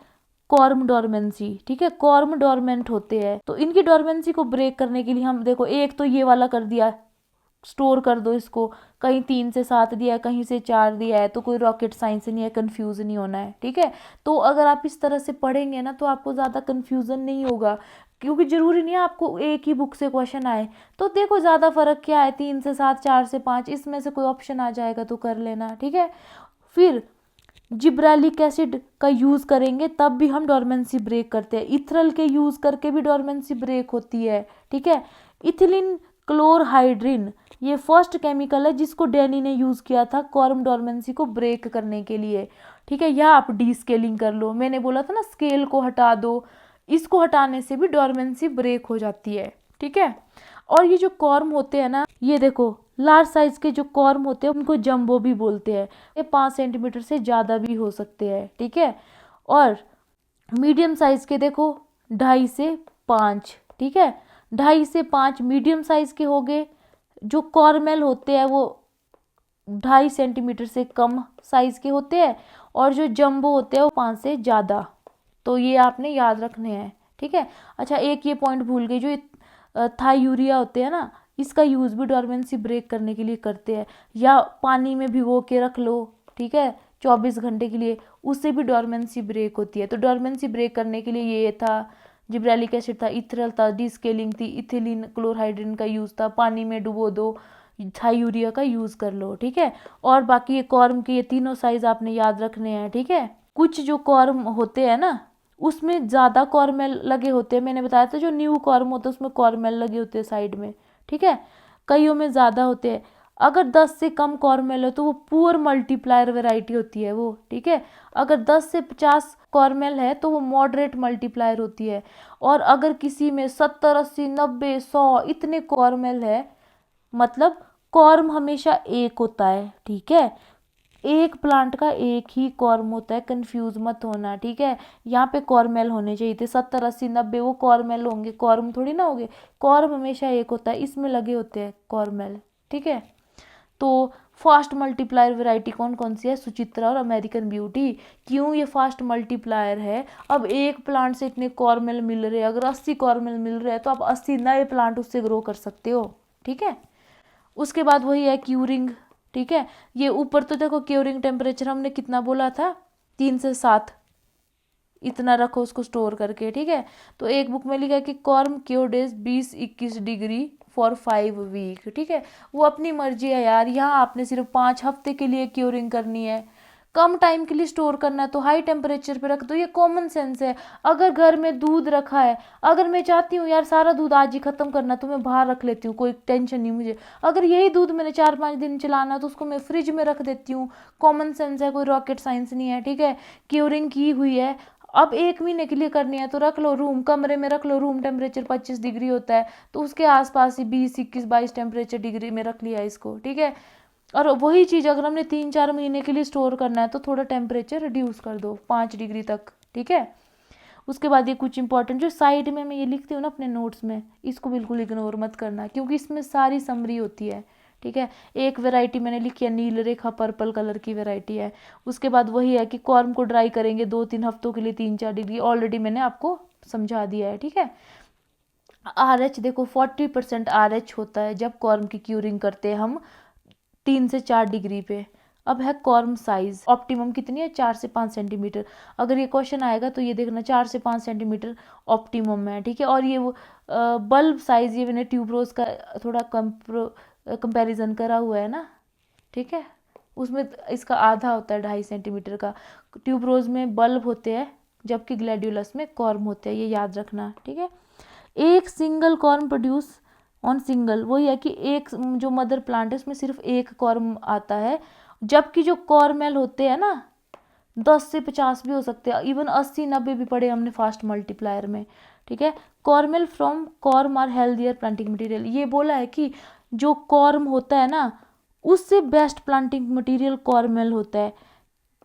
कॉर्म डोरमेंसी, ठीक है। कॉर्म डोरमेंट होते हैं, तो इनकी डोरमेंसी को ब्रेक करने के लिए हम देखो, एक तो ये वाला कर दिया, स्टोर कर दो इसको, कहीं 3 से 7 दिया है, कहीं से 4 दिया है, तो कोई रॉकेट साइंस नहीं है, कंफ्यूज नहीं होना है, ठीक है। तो अगर आप इस तरह से पढ़ेंगे ना तो आपको ज़्यादा कंफ्यूजन नहीं होगा, क्योंकि जरूरी नहीं है आपको एक ही बुक से क्वेश्चन आए। तो देखो ज़्यादा फर्क क्या है, 3 से 7, 4 से 5, इसमें से कोई ऑप्शन आ जाएगा तो कर लेना, ठीक है। फिर जिब्रालिक एसिड का यूज़ करेंगे तब भी हम डोरमेंसी ब्रेक करते हैं, इथरल के यूज़ करके भी डोरमेंसी ब्रेक होती है, ठीक है। इथिलीन क्लोरहाइड्रिन, ये फर्स्ट केमिकल है जिसको डेनी ने यूज़ किया था कॉर्म डोरमेंसी को ब्रेक करने के लिए, ठीक है। या आप डी स्केलिंग कर लो, मैंने बोला था ना स्केल को हटा दो, इसको हटाने से भी डोरमेंसी ब्रेक हो जाती है, ठीक है। और ये जो कॉर्म होते हैं ना, ये देखो लार्ज साइज के जो कॉर्म होते हैं उनको जंबो भी बोलते हैं, ये 5 सेंटीमीटर से ज़्यादा भी हो सकते हैं, ठीक है। और मीडियम साइज के देखो 2.5 से 5, ठीक है, 2.5 से 5 मीडियम साइज के हो गए। जो कॉर्मेल होते हैं वो 2.5 सेंटीमीटर से कम साइज के होते हैं, और जो जंबो होते हैं वो 5 से ज़्यादा। तो ये आपने याद रखने हैं, ठीक है। अच्छा, एक ये पॉइंट भूल गई, जो थायूरिया होते हैं ना, इसका यूज़ भी डोरमेंसी ब्रेक करने के लिए करते हैं, या पानी में भिगो के रख लो, ठीक है, 24 घंटे के लिए, उससे भी डोरमेंसी ब्रेक होती है। तो डोरमेंसी ब्रेक करने के लिए ये था, जिब्रेलिक एसिड था, इथरल था, डिस्केलिंग थी, इथिलीन क्लोरहाइड्रिन का यूज़ था, पानी में डुबो दो, थायूरिया का यूज़ कर लो, ठीक है। और बाकी ये कॉर्म के ये तीनों साइज आपने याद रखने हैं, ठीक है। कुछ जो कॉर्म होते हैं ना, उसमें ज़्यादा कॉर्मेल लगे होते हैं, मैंने बताया था जो न्यू कॉर्म होता है उसमें कॉर्मेल लगे होते हैं साइड में, ठीक है। कईयों में ज़्यादा होते हैं। अगर 10 से कम कॉर्मेल हो तो वो पुअर मल्टीप्लायर वैरायटी होती है वो, ठीक है। अगर 10 से 50 कॉर्मेल है तो वो मॉडरेट मल्टीप्लायर होती है। और अगर किसी में 70, 80, 90, 100 इतने कॉर्मेल है, मतलब कॉर्म हमेशा एक होता है, ठीक है। एक प्लांट का एक ही कॉर्म होता है, कंफ्यूज मत होना, ठीक है। यहाँ पे कॉर्मेल होने चाहिए थे 70, 80, 90, वो कॉर्मेल होंगे, कॉर्म थोड़ी ना होंगे। कॉर्म हमेशा एक होता है, इसमें लगे होते हैं कॉर्मेल, ठीक है। तो फास्ट मल्टीप्लायर वैरायटी कौन कौन सी है? सुचित्रा और अमेरिकन ब्यूटी। क्यों ये फास्ट मल्टीप्लायर है? अब एक प्लांट से इतने कॉर्मेल मिल रहे हैं, अगर 80 कॉर्मेल मिल रहे हैं तो आप 80 नए प्लांट उससे ग्रो कर सकते हो, ठीक है। उसके बाद वही है क्यूरिंग, ठीक है। ये ऊपर तो देखो क्यूरिंग टेम्परेचर हमने कितना बोला था, 3 से 7, इतना रखो उसको स्टोर करके, ठीक है। तो एक बुक में लिखा है कि कॉर्म क्योर्डेज 20-21 डिग्री फॉर 5 वीक, ठीक है। वो अपनी मर्जी है यार, यहाँ आपने सिर्फ 5 हफ्ते के लिए क्यूरिंग करनी है, कम टाइम के लिए स्टोर करना है तो हाई टेम्परेचर पे रख दो, ये कॉमन सेंस है। अगर घर में दूध रखा है, अगर मैं चाहती हूँ यार सारा दूध आज ही खत्म करना तो मैं बाहर रख लेती हूँ, कोई टेंशन नहीं मुझे। अगर यही दूध मैंने 4-5 दिन चलाना तो उसको मैं फ्रिज में रख देती हूँ, कॉमन सेंस है, कोई रॉकेट साइंस नहीं है, ठीक है। क्यूरिंग की हुई है, अब 1 महीने के लिए करनी है तो रख लो, रूम कमरे में रख लो, रूम टेम्परेचर 25 डिग्री होता है तो उसके आसपास ही 20, 21, 22 टेम्परेचर डिग्री में रख लिया इसको, ठीक है। और वही चीज़ अगर हमने 3-4 महीने के लिए स्टोर करना है तो थोड़ा टेम्परेचर रिड्यूस कर दो 5 डिग्री तक, ठीक है। उसके बाद ये कुछ इंपॉर्टेंट जो साइड में मैं ये लिखती हूँ ना अपने नोट्स में, इसको बिल्कुल इग्नोर मत करना क्योंकि इसमें सारी समरी होती है, ठीक है। एक वैरायटी मैंने लिखी है नील रेखा, पर्पल कलर की वैरायटी है। उसके बाद वही है कि कॉर्म को ड्राई करेंगे 2-3 हफ्तों के लिए 3-4 डिग्री, ऑलरेडी मैंने आपको समझा दिया है, ठीक है। RH देखो 40% RH होता है जब कॉर्म की क्यूरिंग करते हैं हम 3 से 4 डिग्री पे। अब है कॉर्म साइज, ऑप्टिमम कितनी है? 4 से 5 सेंटीमीटर। अगर ये क्वेश्चन आएगा तो ये देखना 4 से 5 सेंटीमीटर ऑप्टिमम है, ठीक है। और ये वो बल्ब साइज, ये मैंने ट्यूबरोज का थोड़ा कंपैरिजन करा हुआ है ना, ठीक है। उसमें इसका आधा होता है 2.5 सेंटीमीटर का। ट्यूबरोज में बल्ब होते हैं जबकि ग्लैड्यूलस में कॉर्म होते हैं, ये याद रखना, ठीक है। एक single corm produce on single, वही है कि एक जो मदर प्लांट है उसमें सिर्फ एक कॉर्म आता है, जबकि जो कॉर्मेल होते हैं ना 10 से 50 भी हो सकते हैं, इवन 80-90 भी पढ़े हमने फास्ट मल्टीप्लायर में, ठीक है। Cormel from corm are healthier planting material, ये बोला है कि जो कॉर्म होता है ना उससे बेस्ट प्लांटिंग मटेरियल कॉर्मेल होता है,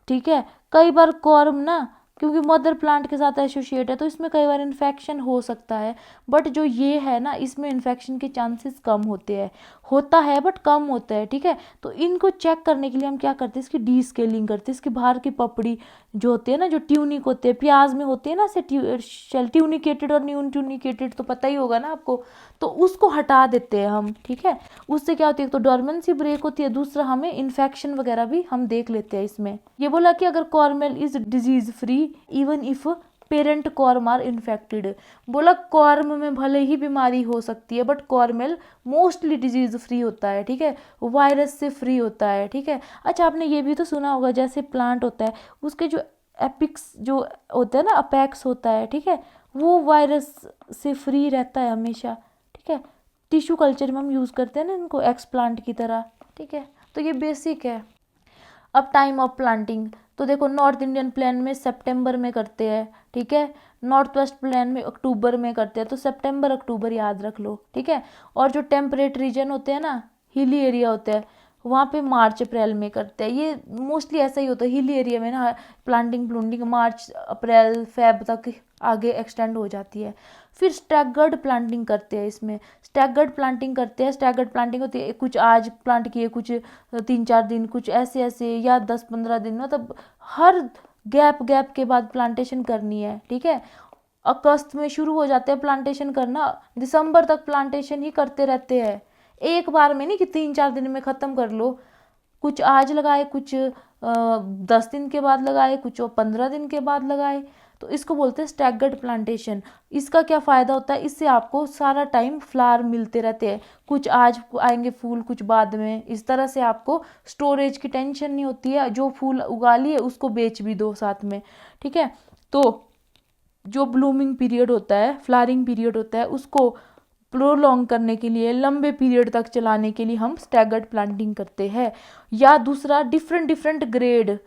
ठीक है। कई बार कॉर्म ना क्योंकि मदर प्लांट के साथ एसोसिएट है तो इसमें कई बार इन्फेक्शन हो सकता है, बट जो ये है ना इसमें इन्फेक्शन के चांसेस कम होते हैं, होता है बट कम होता है, ठीक है। तो इनको चेक करने के लिए हम क्या करते हैं, इसकी डी स्केलिंग करते हैं, इसकी बाहर की पपड़ी जो होती है ना, जो ट्यूनिक होते हैं, प्याज में होते हैं ना से ट्यूनिकेटेड और न्यून ट्यूनिकेटेड तो पता ही होगा ना आपको, तो उसको हटा देते हैं हम, ठीक है। उससे क्या होती है, तो डोरमेंसी ब्रेक होती है, दूसरा हमें इन्फेक्शन वगैरह भी हम देख लेते हैं इसमें। ये बोला कि अगर cormel is disease free even if parent corm are infected, बोला कॉर्म में भले ही बीमारी हो सकती है but cormel mostly disease free होता है, ठीक है, वायरस से फ्री होता है, ठीक है। अच्छा, आपने ये भी तो सुना होगा जैसे प्लांट होता है उसके जो एपिक्स जो होता है ना, अपेक्स होता है, ठीक है, वो वायरस से फ्री रहता है हमेशा, ठीक है। टिश्यू कल्चर में हम यूज़ करते हैं ना इनको एक्सप्लांट की तरह, ठीक है। तो ये बेसिक है। अब टाइम ऑफ प्लांटिंग तो देखो नॉर्थ इंडियन प्लेन में सितंबर में करते हैं, ठीक है। नॉर्थ वेस्ट प्लेन में अक्टूबर में करते हैं, तो सितंबर अक्टूबर याद रख लो, ठीक है। और जो टेम्परेट रीजन होते हैं ना, हिली एरिया होते हैं, वहाँ पे मार्च अप्रैल में करते हैं। ये मोस्टली ऐसा ही होता है हिली एरिया में ना, प्लांटिंग मार्च अप्रैल फेब तक आगे एक्सटेंड हो जाती है। फिर स्टैगर्ड प्लांटिंग करते हैं। इसमें स्टैगर्ड प्लांटिंग करते हैं। स्टैगर्ड प्लांटिंग होती है कुछ आज प्लांट किए, कुछ 3-4 दिन, कुछ ऐसे ऐसे, या 10-15 दिन, मतलब हर गैप के बाद प्लांटेशन करनी है, ठीक है। अगस्त में शुरू हो जाते हैं प्लांटेशन करना, दिसंबर तक प्लांटेशन ही करते रहते हैं। एक बार में नहीं कि 3-4 दिन में ख़त्म कर लो। कुछ आज लगाए, कुछ 10 दिन के बाद लगाए, कुछ 15 दिन के बाद लगाए। तो इसको बोलते हैं स्टैगर्ड प्लांटेशन। इसका क्या फ़ायदा होता है, इससे आपको सारा टाइम फ्लावर मिलते रहते हैं। कुछ आज आएंगे फूल, कुछ बाद में। इस तरह से आपको स्टोरेज की टेंशन नहीं होती है। जो फूल उगा लिए उसको बेच भी दो साथ में, ठीक है। तो जो ब्लूमिंग पीरियड होता है, फ्लावरिंग पीरियड होता है, उसको प्रोलॉन्ग करने के लिए, लंबे पीरियड तक चलाने के लिए हम स्टैगर्ड प्लांटिंग करते हैं। या दूसरा, डिफरेंट ग्रेड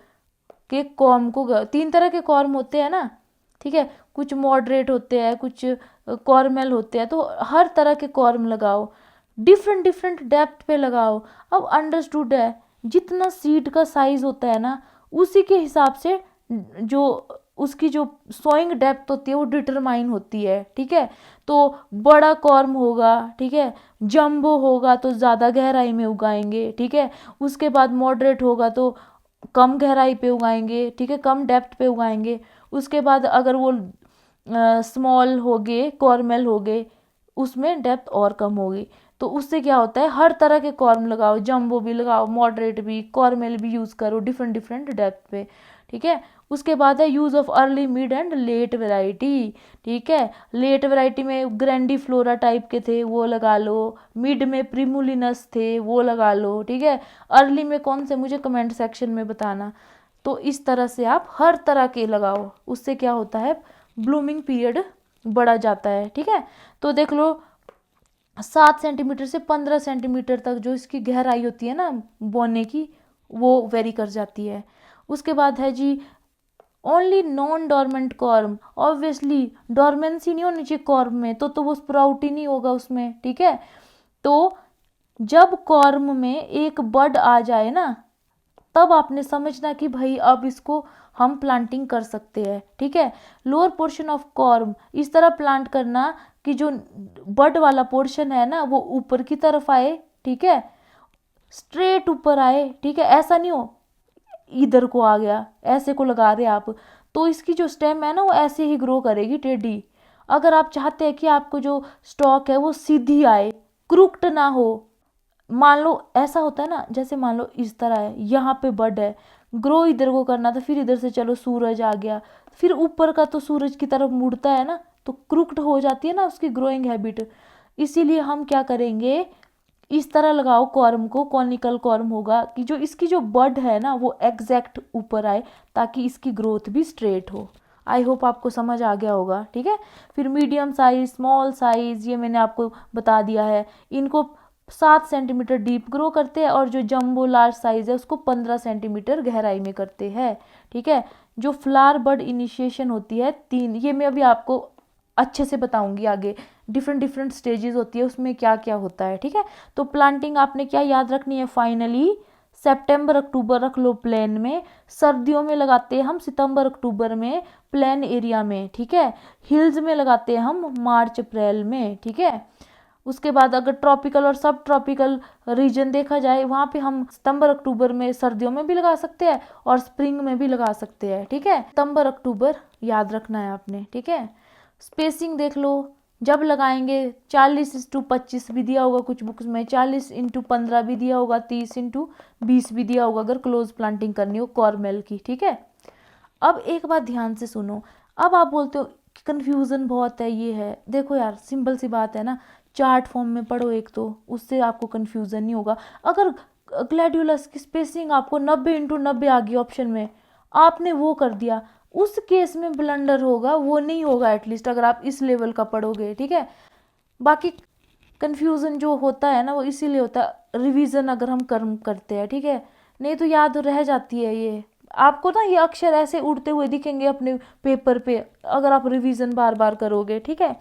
के कॉर्म को, 3 तरह के कॉर्म होते हैं ना, ठीक है। कुछ मॉडरेट होते हैं, कुछ कॉर्मेल होते हैं। तो हर तरह के कॉर्म लगाओ, डिफरेंट डेप्थ पे लगाओ। अब अंडरस्टूड है, जितना सीड का साइज होता है ना, उसी के हिसाब से जो उसकी जो सोइंग डेप्थ होती है वो डिटरमाइन होती है, ठीक है। तो बड़ा कॉर्म होगा, ठीक है, जंबो होगा तो ज़्यादा गहराई में उगाएंगे, ठीक है। उसके बाद मॉडरेट होगा तो कम गहराई पे उगाएंगे, ठीक है, कम डेप्थ पे उगाएंगे। उसके बाद अगर वो स्मॉल हो गए, कॉर्मेल हो गए, उसमें डेप्थ और कम होगी। तो उससे क्या होता है, हर तरह के कॉर्म लगाओ, जंबो भी लगाओ, मॉडरेट भी, कॉर्मेल भी यूज़ करो डिफरेंट डेप्थ पे, ठीक है। उसके बाद है use of early, mid and let variety, ठीक है। लेट वैरायटी में ग्रैंडीफ्लोरा टाइप के थे, वो लगा लो। मिड में प्रिमुलिनस थे, वो लगा लो, ठीक है। अर्ली में कौन से, मुझे कमेंट सेक्शन में बताना। तो इस तरह से आप हर तरह के लगाओ, उससे क्या होता है, ब्लूमिंग पीरियड बढ़ा जाता है, ठीक है। तो देख लो 7 सेंटीमीटर से 15 सेंटीमीटर तक जो इसकी गहराई होती है ना बोने की, वो वेरी कर जाती है। उसके बाद है जी only non dormant corm. Obviously dormancy नहीं होनी चाहिए कॉर्म में, तो वो स्प्राउट ही नहीं होगा उसमें, ठीक है। तो जब कॉर्म में एक बड आ जाए ना, तब आपने समझना कि भाई अब इसको हम प्लांटिंग कर सकते हैं, ठीक है। लोअर पोर्शन ऑफ कॉर्म इस तरह प्लांट करना कि जो बड वाला पोर्शन है ना वो ऊपर की तरफ आए, ठीक है, स्ट्रेट ऊपर आए, ठीक है। ऐसा नहीं हो इधर को आ गया, ऐसे को लगा रहे आप, तो इसकी जो स्टेम है ना वो ऐसे ही ग्रो करेगी टेढ़ी। अगर आप चाहते हैं कि आपको जो स्टॉक है वो सीधी आए, क्रुक्ड ना हो, मान लो ऐसा होता है ना, जैसे मान लो इस तरह है, यहाँ पे बड है, ग्रो इधर को करना था, फिर इधर से चलो सूरज आ गया, फिर ऊपर का तो सूरज की तरफ मुड़ता है ना, तो क्रुक्ड हो जाती है ना उसकी ग्रोइंग हैबिट। इसीलिए हम क्या करेंगे, इस तरह लगाओ कॉर्म को, कॉनिकल कॉर्म होगा कि जो इसकी जो बड है ना वो एग्जैक्ट ऊपर आए, ताकि इसकी ग्रोथ भी स्ट्रेट हो। आई होप आपको समझ आ गया होगा, ठीक है। फिर मीडियम साइज, स्मॉल साइज, ये मैंने आपको बता दिया है। इनको 7 सेंटीमीटर डीप ग्रो करते हैं, और जो जंबो लार्ज साइज है उसको 15 सेंटीमीटर गहराई में करते हैं, ठीक है। जो फ्लावर बड इनिशिएशन होती है 3, ये मैं अभी आपको अच्छे से बताऊंगी आगे, डिफरेंट स्टेजेस होती है उसमें क्या क्या होता है, ठीक है। तो प्लांटिंग आपने क्या याद रखनी है, फाइनली सितंबर अक्टूबर रख लो प्लेन में, सर्दियों में लगाते हैं हम सितंबर अक्टूबर में प्लेन एरिया में, ठीक है। हिल्स में लगाते हैं हम मार्च अप्रैल में, ठीक है। उसके बाद अगर ट्रॉपिकल और सब ट्रॉपिकल रीजन देखा जाए, वहाँ पे हम सितंबर अक्टूबर में सर्दियों में भी लगा सकते हैं और स्प्रिंग में भी लगा सकते हैं, ठीक है। सितंबर अक्टूबर याद रखना है आपने, ठीक है। स्पेसिंग देख लो, जब लगाएंगे 40:25 भी दिया होगा कुछ बुक्स में, 40:15 भी दिया होगा, 30:20 भी दिया होगा अगर क्लोज प्लांटिंग करनी हो कॉर्मेल की, ठीक है। अब एक बात ध्यान से सुनो, अब आप बोलते हो कि कन्फ्यूज़न बहुत है, ये है, देखो यार सिंपल सी बात है ना, चार्ट फॉर्म में पढ़ो एक, तो उससे आपको कन्फ्यूज़न नहीं होगा। अगर ग्लैडियोलस की स्पेसिंग आपको 90:90 आ गई ऑप्शन में, आपने वो कर दिया, उस केस में ब्लंडर होगा, वो नहीं होगा एटलीस्ट अगर आप इस लेवल का पढ़ोगे, ठीक है। बाकी कन्फ्यूज़न जो होता है ना वो इसीलिए होता है रिवीजन अगर हम करते हैं, ठीक है, नहीं तो याद रह जाती है। ये आपको ना ये अक्षर ऐसे उड़ते हुए दिखेंगे अपने पेपर पे अगर आप रिवीजन बार बार करोगे, ठीक है।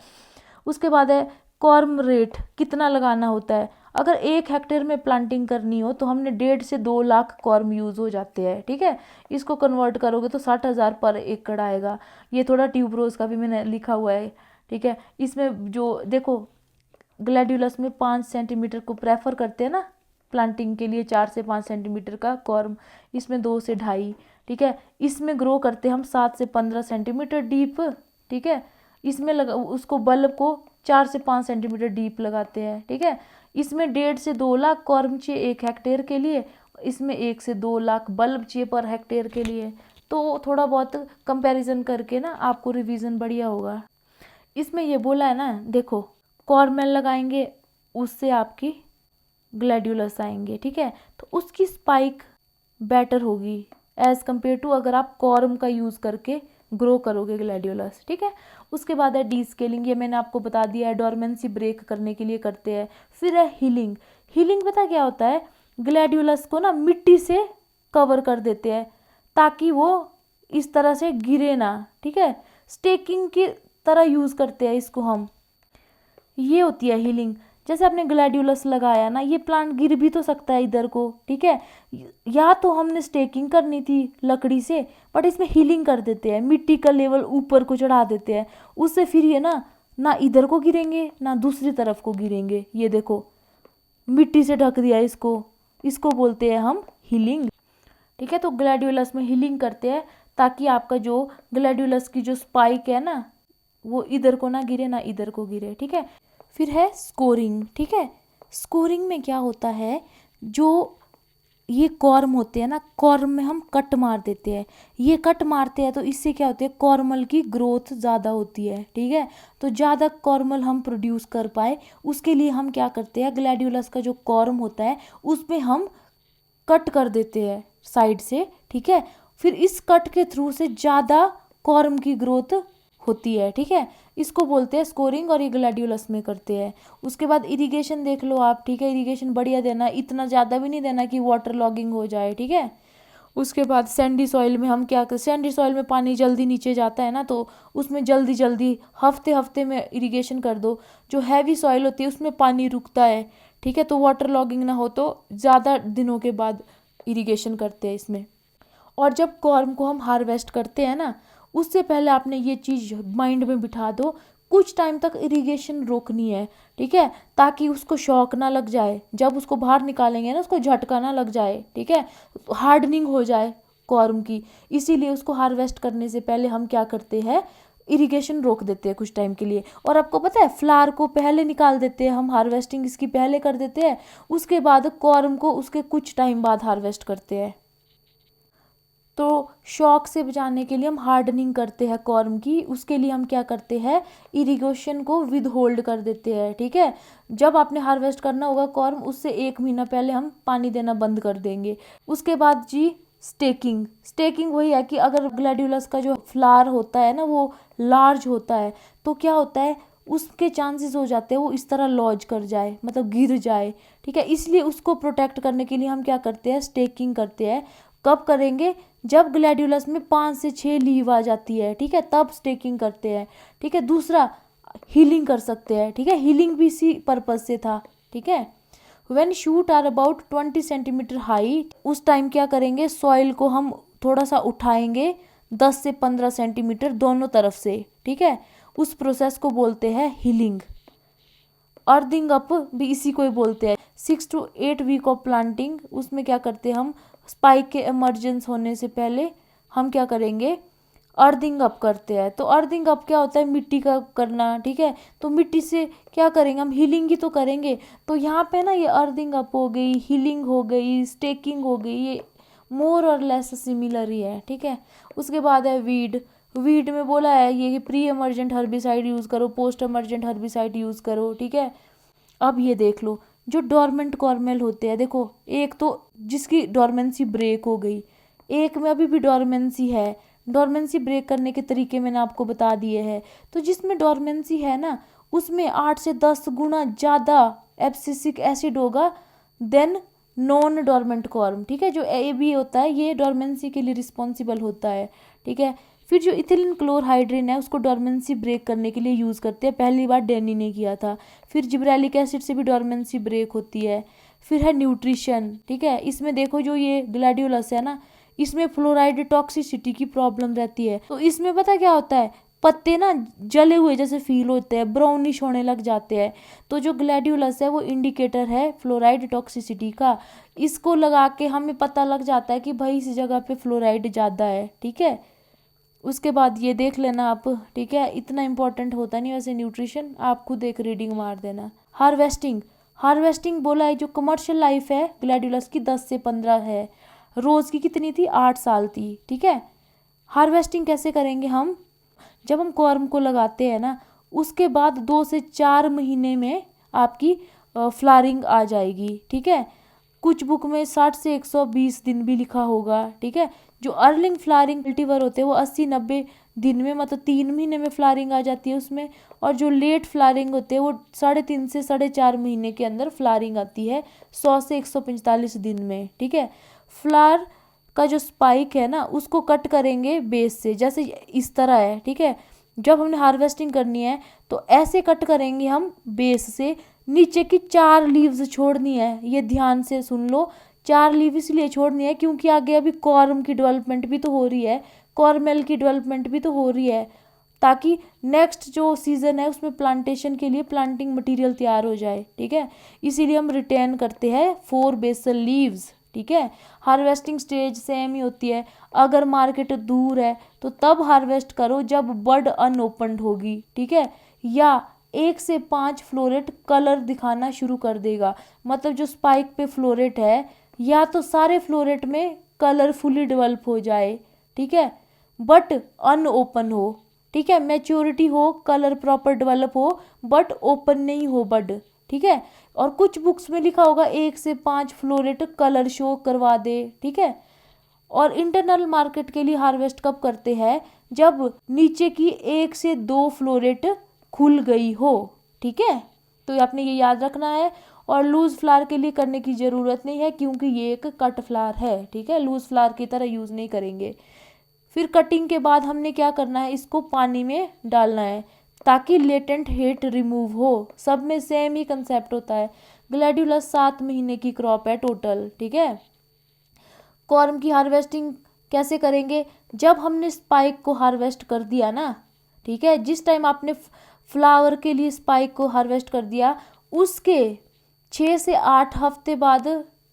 उसके बाद है कॉर्म रेट कितना लगाना होता है। अगर 1 हेक्टेयर में प्लांटिंग करनी हो तो हमने 1.5 से 2 लाख कॉर्म यूज़ हो जाते हैं, ठीक है। इसको कन्वर्ट करोगे तो 60,000 पर एकड़ आएगा। ये थोड़ा ट्यूबरोज का भी मैंने लिखा हुआ है, ठीक है। इसमें जो देखो ग्लैडियोलस में 5 सेंटीमीटर को प्रेफर करते हैं ना प्लांटिंग के लिए, 4 से 5 सेंटीमीटर का कॉर्म, इसमें 2 से 2.5, ठीक है। इसमें ग्रो करते हम 7 से 15 सेंटीमीटर डीप, ठीक है। इसमें लगा उसको बल्ब को 4 से 5 सेंटीमीटर डीप लगाते हैं, ठीक है। इसमें 1.5 से 2 लाख कॉर्म चाहिए 1 हेक्टेयर के लिए, इसमें 1 से 2 लाख बल्ब चाहिए पर हेक्टेयर के लिए। तो थोड़ा बहुत कंपैरिजन करके ना आपको रिवीजन बढ़िया होगा। इसमें ये बोला है ना, देखो कॉर्मेल लगाएंगे उससे आपकी ग्लैडियोलस आएंगे, ठीक है। तो उसकी स्पाइक बेटर होगी एज कम्पेयर टू अगर आप कॉर्म का यूज़ करके ग्रो करोगे ग्लैडियोलस, ठीक है। उसके बाद है डी स्केलिंग, ये मैंने आपको बता दिया है, डोरमेंसी ब्रेक करने के लिए करते हैं। फिर है हीलिंग। हीलिंग पता क्या होता है, ग्लैडियोलस को ना मिट्टी से कवर कर देते हैं ताकि वो इस तरह से गिरे ना, ठीक है। स्टेकिंग की तरह यूज़ करते हैं इसको हम, ये होती है हीलिंग। जैसे आपने ग्लैडियोलस लगाया ना, ये प्लांट गिर भी तो सकता है इधर को, ठीक है। या तो हमने स्टेकिंग करनी थी लकड़ी से, बट इसमें हीलिंग कर देते हैं, मिट्टी का लेवल ऊपर को चढ़ा देते हैं, उससे फिर ये ना इधर को गिरेंगे ना दूसरी तरफ को गिरेंगे। ये देखो मिट्टी से ढक दिया इसको, इसको बोलते हैं हम हीलिंग, ठीक है। तो ग्लैडियोलस में हीलिंग करते हैं ताकि आपका जो ग्लैडियोलस की जो स्पाइक है ना वो इधर को ना गिरे ना इधर को गिरे, ठीक है। फिर है स्कोरिंग, ठीक है। स्कोरिंग में क्या होता है, जो ये कॉर्म होते हैं ना, कॉर्म में हम कट मार देते हैं। ये कट मारते हैं तो इससे क्या होता है, कॉर्मल की ग्रोथ ज़्यादा होती है, ठीक है। तो ज़्यादा कॉर्मल हम प्रोड्यूस कर पाए उसके लिए हम क्या करते हैं, ग्लैडियोलस का जो कॉर्म होता है उसमें हम कट कर देते हैं साइड से, ठीक है। फिर इस कट के थ्रू से ज़्यादा कॉर्म की ग्रोथ होती है, ठीक है। इसको बोलते हैं स्कोरिंग और ये ग्लैडियोलस में करते हैं। उसके बाद इरिगेशन देख लो आप, ठीक है। इरिगेशन बढ़िया देना, इतना ज़्यादा भी नहीं देना कि वाटर लॉगिंग हो जाए, ठीक है। उसके बाद सैंडी सॉइल में हम क्या करते, सैंडी सॉइल में पानी जल्दी नीचे जाता है ना, तो उसमें जल्दी जल्दी हफ्ते हफ्ते में इरिगेशन कर दो। जो हैवी सॉइल होती है उसमें पानी रुकता है, ठीक है। तो वाटर लॉगिंग ना हो तो ज़्यादा दिनों के बाद इरिगेशन करते हैं इसमें। और जब कॉर्म को हम हार्वेस्ट करते हैं ना, उससे पहले आपने ये चीज़ माइंड में बिठा दो, कुछ टाइम तक इरिगेशन रोकनी है, ठीक है, ताकि उसको शॉक ना लग जाए। जब उसको बाहर निकालेंगे ना उसको झटका ना लग जाए, ठीक है, हार्डनिंग हो जाए कॉर्म की। इसीलिए उसको हार्वेस्ट करने से पहले हम क्या करते हैं, इरिगेशन रोक देते हैं कुछ टाइम के लिए। और आपको पता है फ्लावर को पहले निकाल देते हैं हम, हार्वेस्टिंग इसकी पहले कर देते हैं, उसके बाद कॉर्म को उसके कुछ टाइम बाद हार्वेस्ट करते हैं। तो शॉक से बचाने के लिए हम हार्डनिंग करते हैं कॉर्म की, उसके लिए हम क्या करते हैं, इरिगेशन को विद होल्ड कर देते हैं, ठीक है। जब आपने हार्वेस्ट करना होगा कॉर्म, उससे 1 महीना पहले हम पानी देना बंद कर देंगे। उसके बाद जी स्टेकिंग। स्टेकिंग वही है कि अगर ग्लैडियोलस का जो फ्लावर होता है ना वो लार्ज होता है तो क्या होता है, उसके चांसेस हो जाते हैं वो इस तरह लॉज कर जाए, मतलब गिर जाए, ठीक है। इसलिए उसको प्रोटेक्ट करने के लिए हम क्या करते हैं, स्टेकिंग करते हैं। कब करेंगे, जब ग्लैडियोलस में 5 से 6 लीव आ जाती है, ठीक है, तब स्टेकिंग करते हैं, ठीक है। दूसरा हीलिंग कर सकते हैं, ठीक है, हीलिंग भी इसी पर्पज से था, ठीक है। When shoot are about 20 centimetre high, उस टाइम क्या करेंगे, सॉइल को हम थोड़ा सा उठाएंगे 10 से 15 सेंटीमीटर दोनों तरफ से, ठीक है। उस प्रोसेस को बोलते हैं हीलिंग। अर्थिंग अप भी इसी को ही बोलते हैं। 6 to 8 वीक ऑफ प्लांटिंग, उसमें क्या करते हैं हम, स्पाइक के इमरजेंस होने से पहले हम क्या करेंगे, अर्थिंग अप करते हैं। तो अर्थिंग अप क्या होता है, मिट्टी का करना, ठीक है। तो मिट्टी से क्या करेंगे हम, हीलिंग ही तो करेंगे। तो यहाँ पे ना ये अर्थिंग अप हो गई, हीलिंग हो गई, स्टेकिंग हो गई, ये मोर और लेस सिमिलर ही है, ठीक है। उसके बाद है वीड। वीड में बोला है ये कि प्री एमरजेंट हर्बिसाइड यूज़ करो, पोस्ट एमरजेंट हर्बिसाइड यूज़ करो, ठीक है। अब ये देख लो जो डोरमेंट कॉर्मेल होते हैं, देखो एक तो जिसकी डोरमेंसी ब्रेक हो गई, एक में अभी भी डोरमेंसी है। डोरमेंसी ब्रेक करने के तरीके मैंने आपको बता दिए हैं। तो जिसमें डोरमेंसी है ना उसमें 8 से 10 गुना ज़्यादा एब्सिसिक एसिड होगा देन नॉन डोरमेंट कॉर्म, ठीक है। जो ए बी होता है ये डोरमेंसी के लिए रिस्पॉन्सिबल होता है, ठीक है। फिर जो इथिलीन क्लोरहाइड्रेन है उसको डोरमेंसी ब्रेक करने के लिए यूज़ करते हैं, पहली बार डेनी ने किया था। फिर जिब्रेलिक एसिड से भी डोरमेंसी ब्रेक होती है। फिर है न्यूट्रिशन, ठीक है, इसमें देखो जो ये ग्लैडियोलस है ना, इसमें फ्लोराइड टॉक्सिसिटी की प्रॉब्लम रहती है। तो इसमें पता क्या होता है, पत्ते ना जले हुए जैसे फील होते हैं, ब्राउनिश होने लग जाते हैं। तो जो ग्लैडियोलस है वो इंडिकेटर है फ्लोराइड टॉक्सिसिटी का। इसको लगा के हमें पता लग जाता है कि भाई इस जगह पे फ्लोराइड ज़्यादा है, ठीक है। उसके बाद ये देख लेना आप, ठीक है, इतना इंपॉर्टेंट होता नहीं वैसे न्यूट्रिशन, आप खुद एक रीडिंग मार देना। हार्वेस्टिंग, हार्वेस्टिंग बोला है, जो कमर्शियल लाइफ है ग्लैडियोलस की 10 से 15 है, रोज़ की कितनी थी, 8 साल थी, ठीक है। हार्वेस्टिंग कैसे करेंगे हम, जब हम कॉर्म को लगाते हैं ना, उसके बाद 2 से 4 महीने में आपकी फ्लावरिंग आ जाएगी, ठीक है। कुछ बुक में 60 से 120 दिन भी लिखा होगा, ठीक है। जो अर्लिंग फ्लावरिंग कल्टीवर होते हैं वो 80-90 दिन में, मतलब 3 महीने में फ्लावरिंग आ जाती है उसमें। और जो लेट फ्लावरिंग होते हैं वो 3.5 से 4.5 महीने के अंदर फ्लावरिंग आती है, 100 से 145 दिन में, ठीक है। फ्लावर का जो स्पाइक है ना उसको कट करेंगे बेस से, जैसे इस तरह है, ठीक है। जब हमने हार्वेस्टिंग करनी है तो ऐसे कट करेंगे हम बेस से, नीचे की 4 लीव्स छोड़नी है, ये ध्यान से सुन लो। 4 लीव इसलिए छोड़नी है क्योंकि आगे अभी कॉर्म की डेवलपमेंट भी तो हो रही है, कॉर्मेल की डेवलपमेंट भी तो हो रही है, ताकि नेक्स्ट जो सीजन है उसमें प्लांटेशन के लिए प्लांटिंग मटेरियल तैयार हो जाए, ठीक है। इसीलिए हम रिटेन करते हैं 4 बेसल लीव्स, ठीक है। हार्वेस्टिंग स्टेज सेम ही होती है, अगर मार्केट दूर है तो तब हार्वेस्ट करो जब बड अनओपन्ड होगी, ठीक है, या 1 से 5 फ्लोरेट कलर दिखाना शुरू कर देगा, मतलब जो स्पाइक पे फ्लोरेट है या तो सारे फ्लोरेट में कलर फुली डेवलप हो जाए, ठीक है, बट अनओपन हो, ठीक है, मैच्योरिटी हो, कलर प्रॉपर डेवलप हो, बट ओपन नहीं हो बड, ठीक है। और कुछ बुक्स में लिखा होगा 1 से 5 फ्लोरेट कलर शो करवा दे, ठीक है। और इंटरनल मार्केट के लिए हार्वेस्ट कब करते हैं, जब नीचे की 1 से 2 फ्लोरेट खुल गई हो, ठीक है। तो आपने ये याद रखना है। और लूज फ्लावर के लिए करने की ज़रूरत नहीं है क्योंकि ये एक कट फ्लावर है, ठीक है, लूज फ्लावर की तरह यूज़ नहीं करेंगे। फिर कटिंग के बाद हमने क्या करना है, इसको पानी में डालना है ताकि लेटेंट हीट रिमूव हो। सब में सेम ही कंसेप्ट होता है। ग्लैडियोलस 7 महीने की क्रॉप है टोटल, ठीक है। कॉर्म की हार्वेस्टिंग कैसे करेंगे, जब हमने स्पाइक को हार्वेस्ट कर दिया ना, ठीक है, जिस टाइम आपने फ्लावर के लिए स्पाइक को हार्वेस्ट कर दिया उसके 6 से 8 हफ्ते बाद,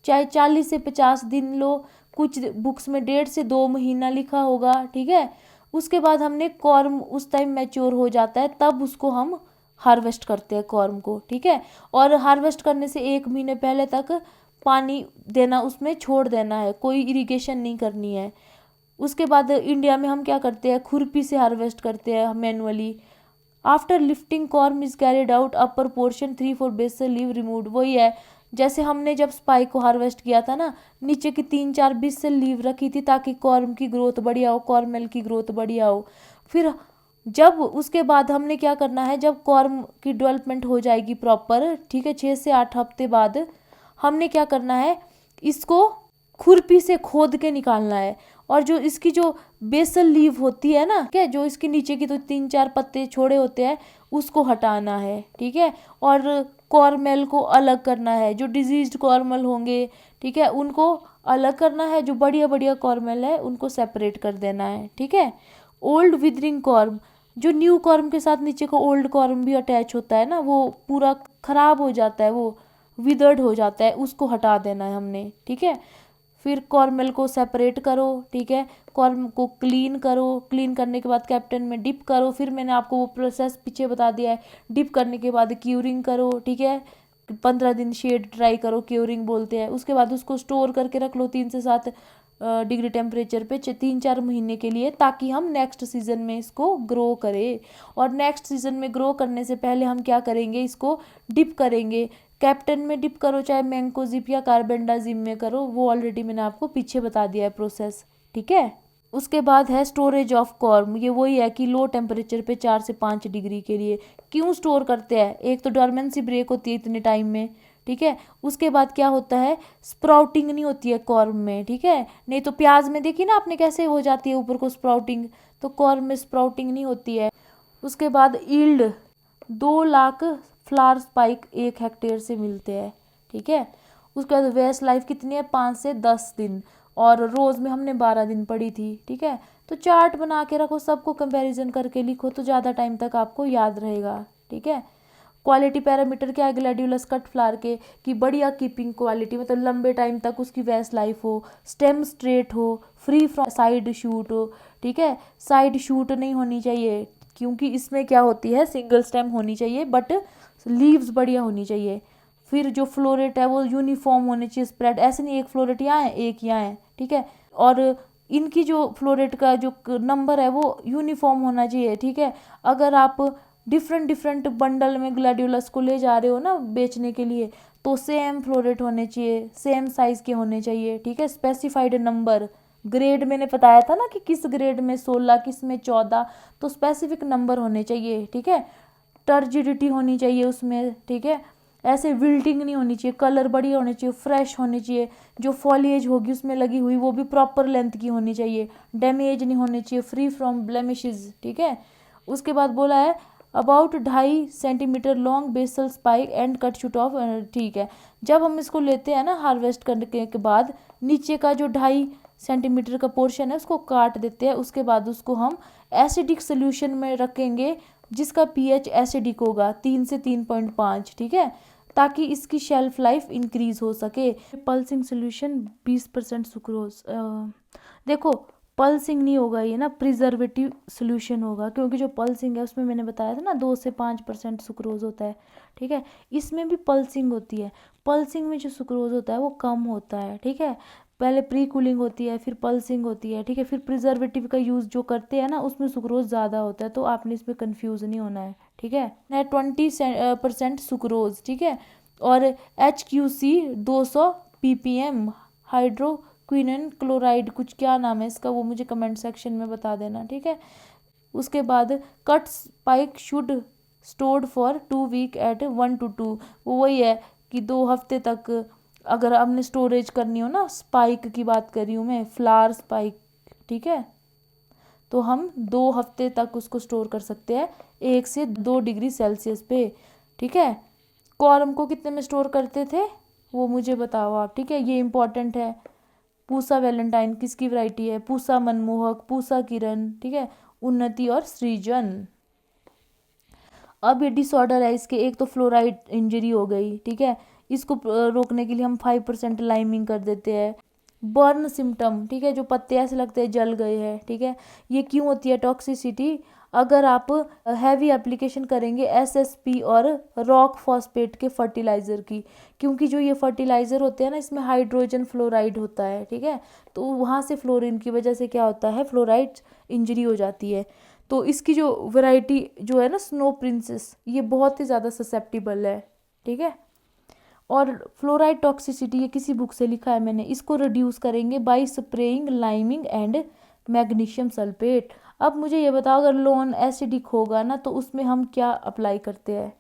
चाहे 40 से 50 दिन लो, कुछ बुक्स में 1.5 से 2 महीना लिखा होगा, ठीक है। उसके बाद हमने कॉर्म उस टाइम मैच्योर हो जाता है, तब उसको हम हार्वेस्ट करते हैं कॉर्म को, ठीक है। और हार्वेस्ट करने से 1 महीने पहले तक पानी देना उसमें छोड़ देना है, कोई इरिगेशन नहीं करनी है। उसके बाद इंडिया में हम क्या करते हैं, खुरपी से हार्वेस्ट करते हैं manually. After lifting corm is carried out upper portion 3-4 basal leave removed, वही है जैसे हमने जब स्पाइक को हार्वेस्ट किया था ना, नीचे की 3-4 बेसल लीव रखी थी ताकि कॉर्म की ग्रोथ बढ़िया हो, कॉर्मेल की ग्रोथ बढ़िया हो। फिर जब उसके बाद हमने क्या करना है, जब कॉर्म की डेवलपमेंट हो जाएगी प्रॉपर, ठीक है, 6 से 8 हफ्ते बाद हमने क्या करना है, इसको खुरपी से खोद के निकालना है। और जो इसकी जो बेसल लीव होती है ना, क्या जो इसके नीचे की तो 3-4 पत्ते छोड़े होते हैं उसको हटाना है, ठीक है। और कॉर्मेल को अलग करना है, जो डिजीज्ड कॉर्मल होंगे, ठीक है, उनको अलग करना है, जो बढ़िया बढ़िया कॉर्मेल है उनको सेपरेट कर देना है, ठीक है। ओल्ड विदरिंग कॉर्म, जो न्यू कॉर्म के साथ नीचे को ओल्ड कॉर्म भी अटैच होता है ना, वो पूरा खराब हो जाता है, वो विदर्ड हो जाता है, उसको हटा देना है हमने, ठीक है। फिर कॉर्मेल को सेपरेट करो, ठीक है, कॉर्म को क्लीन करो, क्लीन करने के बाद कैप्टन में डिप करो। फिर मैंने आपको वो प्रोसेस पीछे बता दिया है, डिप करने के बाद क्यूरिंग करो, ठीक है, 15 दिन शेड ड्राई करो, क्यूरिंग बोलते हैं। उसके बाद उसको स्टोर करके रख लो 3 से 7 डिग्री टेम्परेचर पे 3-4 महीने के लिए, ताकि हम नेक्स्ट सीजन में इसको ग्रो करें। और नेक्स्ट सीजन में ग्रो करने से पहले हम क्या करेंगे, इसको डिप करेंगे, कैप्टन में डिप करो, चाहे मैंकोजिप या कार्बेंडाजिम में करो, वो ऑलरेडी मैंने आपको पीछे बता दिया है प्रोसेस, ठीक है। उसके बाद है स्टोरेज ऑफ कॉर्म, ये वही है कि लो टेम्परेचर पे 4 से 5 डिग्री के लिए। क्यों स्टोर करते हैं, एक तो डोरमेंसी ब्रेक होती है इतने टाइम में, ठीक है। उसके बाद क्या होता है, स्प्राउटिंग नहीं होती है कॉर्म में, ठीक है। नहीं तो प्याज में देखी ना आपने कैसे हो जाती है ऊपर को स्प्राउटिंग, तो कॉर्म में स्प्राउटिंग नहीं होती है। उसके बाद yield 2 lakh flower spike 1 hectare से मिलते हैं, ठीक है। उसके बाद वेस्ट लाइफ कितनी है, 5 से 10 दिन, और रोज में हमने 12 दिन पढ़ी थी, ठीक है। तो चार्ट बना के रखो, सबको कंपैरिजन करके लिखो तो ज़्यादा टाइम तक आपको याद रहेगा, ठीक है। क्वालिटी पैरामीटर क्या है ग्लैडियोलस कट फ्लावर के, कि बढ़िया कीपिंग क्वालिटी, मतलब लंबे टाइम तक उसकी वेस्ट लाइफ हो, स्टेम स्ट्रेट हो, फ्री फ्रॉम साइड शूट हो, ठीक है। साइड शूट नहीं होनी चाहिए, क्योंकि इसमें क्या होती है, सिंगल स्टेम होनी चाहिए, बट लीव्स बढ़िया होनी चाहिए। फिर जो फ्लोरेट है वो यूनिफॉर्म होने चाहिए, स्प्रेड, ऐसे नहीं एक फ्लोरेट यहाँ है एक यहाँ है, ठीक है। और इनकी जो फ्लोरेट का जो नंबर है वो यूनिफॉर्म होना चाहिए, ठीक है। अगर आप डिफरेंट डिफरेंट बंडल में ग्लैडियोलस को ले जा रहे हो ना बेचने के लिए, तो सेम फ्लोरेट होने चाहिए, सेम साइज के होने चाहिए, ठीक है। स्पेसिफाइड नंबर, ग्रेड मैंने बताया था ना कि किस ग्रेड में 16, किस में 14, तो स्पेसिफिक नंबर होने चाहिए, ठीक है। टर्जिडिटी होनी चाहिए उसमें, ठीक है। ऐसे विल्टिंग नहीं होनी चाहिए, कलर बढ़िया होने चाहिए, फ्रेश होने चाहिए, जो फॉलिएज होगी उसमें लगी हुई वो भी प्रॉपर लेंथ की होनी चाहिए, डैमेज नहीं होने चाहिए, फ्री फ्रॉम ब्लेमिशेस, ठीक है। उसके बाद बोला है about 2.5 centimetre long basal spike and cut shoot off, ठीक है। जब हम इसको लेते हैं ना हार्वेस्ट करने के बाद, नीचे का जो 2.5 सेंटीमीटर का पोर्शन है उसको काट देते हैं। उसके बाद उसको हम एसिडिक सोल्यूशन में रखेंगे, जिसका पीएच एसिडिक होगा 3 से 3.5, ठीक है, ताकि इसकी शेल्फ लाइफ इंक्रीज हो सके। पल्सिंग सोल्यूशन 20% सुक्रोज, देखो पल्सिंग नहीं होगा ये ना, प्रिजर्वेटिव सोल्यूशन होगा, क्योंकि जो पल्सिंग है उसमें मैंने बताया था ना 2 से 5% सुक्रोज होता है, ठीक है। इसमें भी पल्सिंग होती है, पल्सिंग में जो सुक्रोज होता है वो कम होता है, ठीक है। पहले प्री कूलिंग होती है, फिर पल्सिंग होती है, ठीक है। फिर प्रिजर्वेटिव का यूज़ जो करते हैं ना उसमें सुक्रोज ज़्यादा होता है, तो आपने इसमें कन्फ्यूज़ नहीं होना है, ठीक है। 20% सुक्रोज, ठीक है। और HQC 200 ppm हाइड्रोक्विनन क्लोराइड, कुछ क्या नाम है इसका वो मुझे कमेंट सेक्शन में बता देना, ठीक है। उसके बाद cut spike should stored for 2 week at 1 to 2, वो वही है कि 2 हफ्ते तक अगर हमने स्टोरेज करनी हो ना, स्पाइक की बात कर रही हूँ मैं, फ्लावर स्पाइक, ठीक है, तो हम 2 हफ्ते तक उसको स्टोर कर सकते हैं 1 से 2 डिग्री सेल्सियस पे, ठीक है। कॉर्म को कितने में स्टोर करते थे वो मुझे बताओ आप, ठीक है, ये इंपॉर्टेंट है। पूसा वैलेंटाइन किसकी वैरायटी है, पूसा मनमोहक, पूसा किरण, ठीक है, उन्नति और सृजन। अब ये डिसऑर्डर है इसके, एक तो फ्लोराइड इंजरी हो गई, ठीक है, इसको रोकने के लिए हम 5% लाइमिंग कर देते हैं। बर्न सिम्टम, ठीक है, जो पत्ते ऐसे लगते हैं जल गए हैं, ठीक है, ये क्यों होती है टॉक्सिसिटी, अगर आप हैवी एप्लीकेशन करेंगे SSP और रॉक फॉस्फेट के फर्टिलाइज़र की, क्योंकि जो ये फर्टिलाइज़र होते हैं ना इसमें हाइड्रोजन फ्लोराइड होता है, ठीक है, तो वहाँ से फ्लोरीन की वजह से क्या होता है, फ्लोराइड इंजरी हो जाती है। तो इसकी जो वैरायटी जो है ना स्नो प्रिंसेस, ये बहुत ही ज़्यादा ससेप्टिबल है, ठीक है। और फ्लोराइड टॉक्सिसिटी ये किसी बुक से लिखा है मैंने, इसको रिड्यूस करेंगे bye spraying liming and magnesium sulphate. अब मुझे ये बताओ अगर लोन एसिडिक होगा ना तो उसमें हम क्या अप्लाई करते हैं।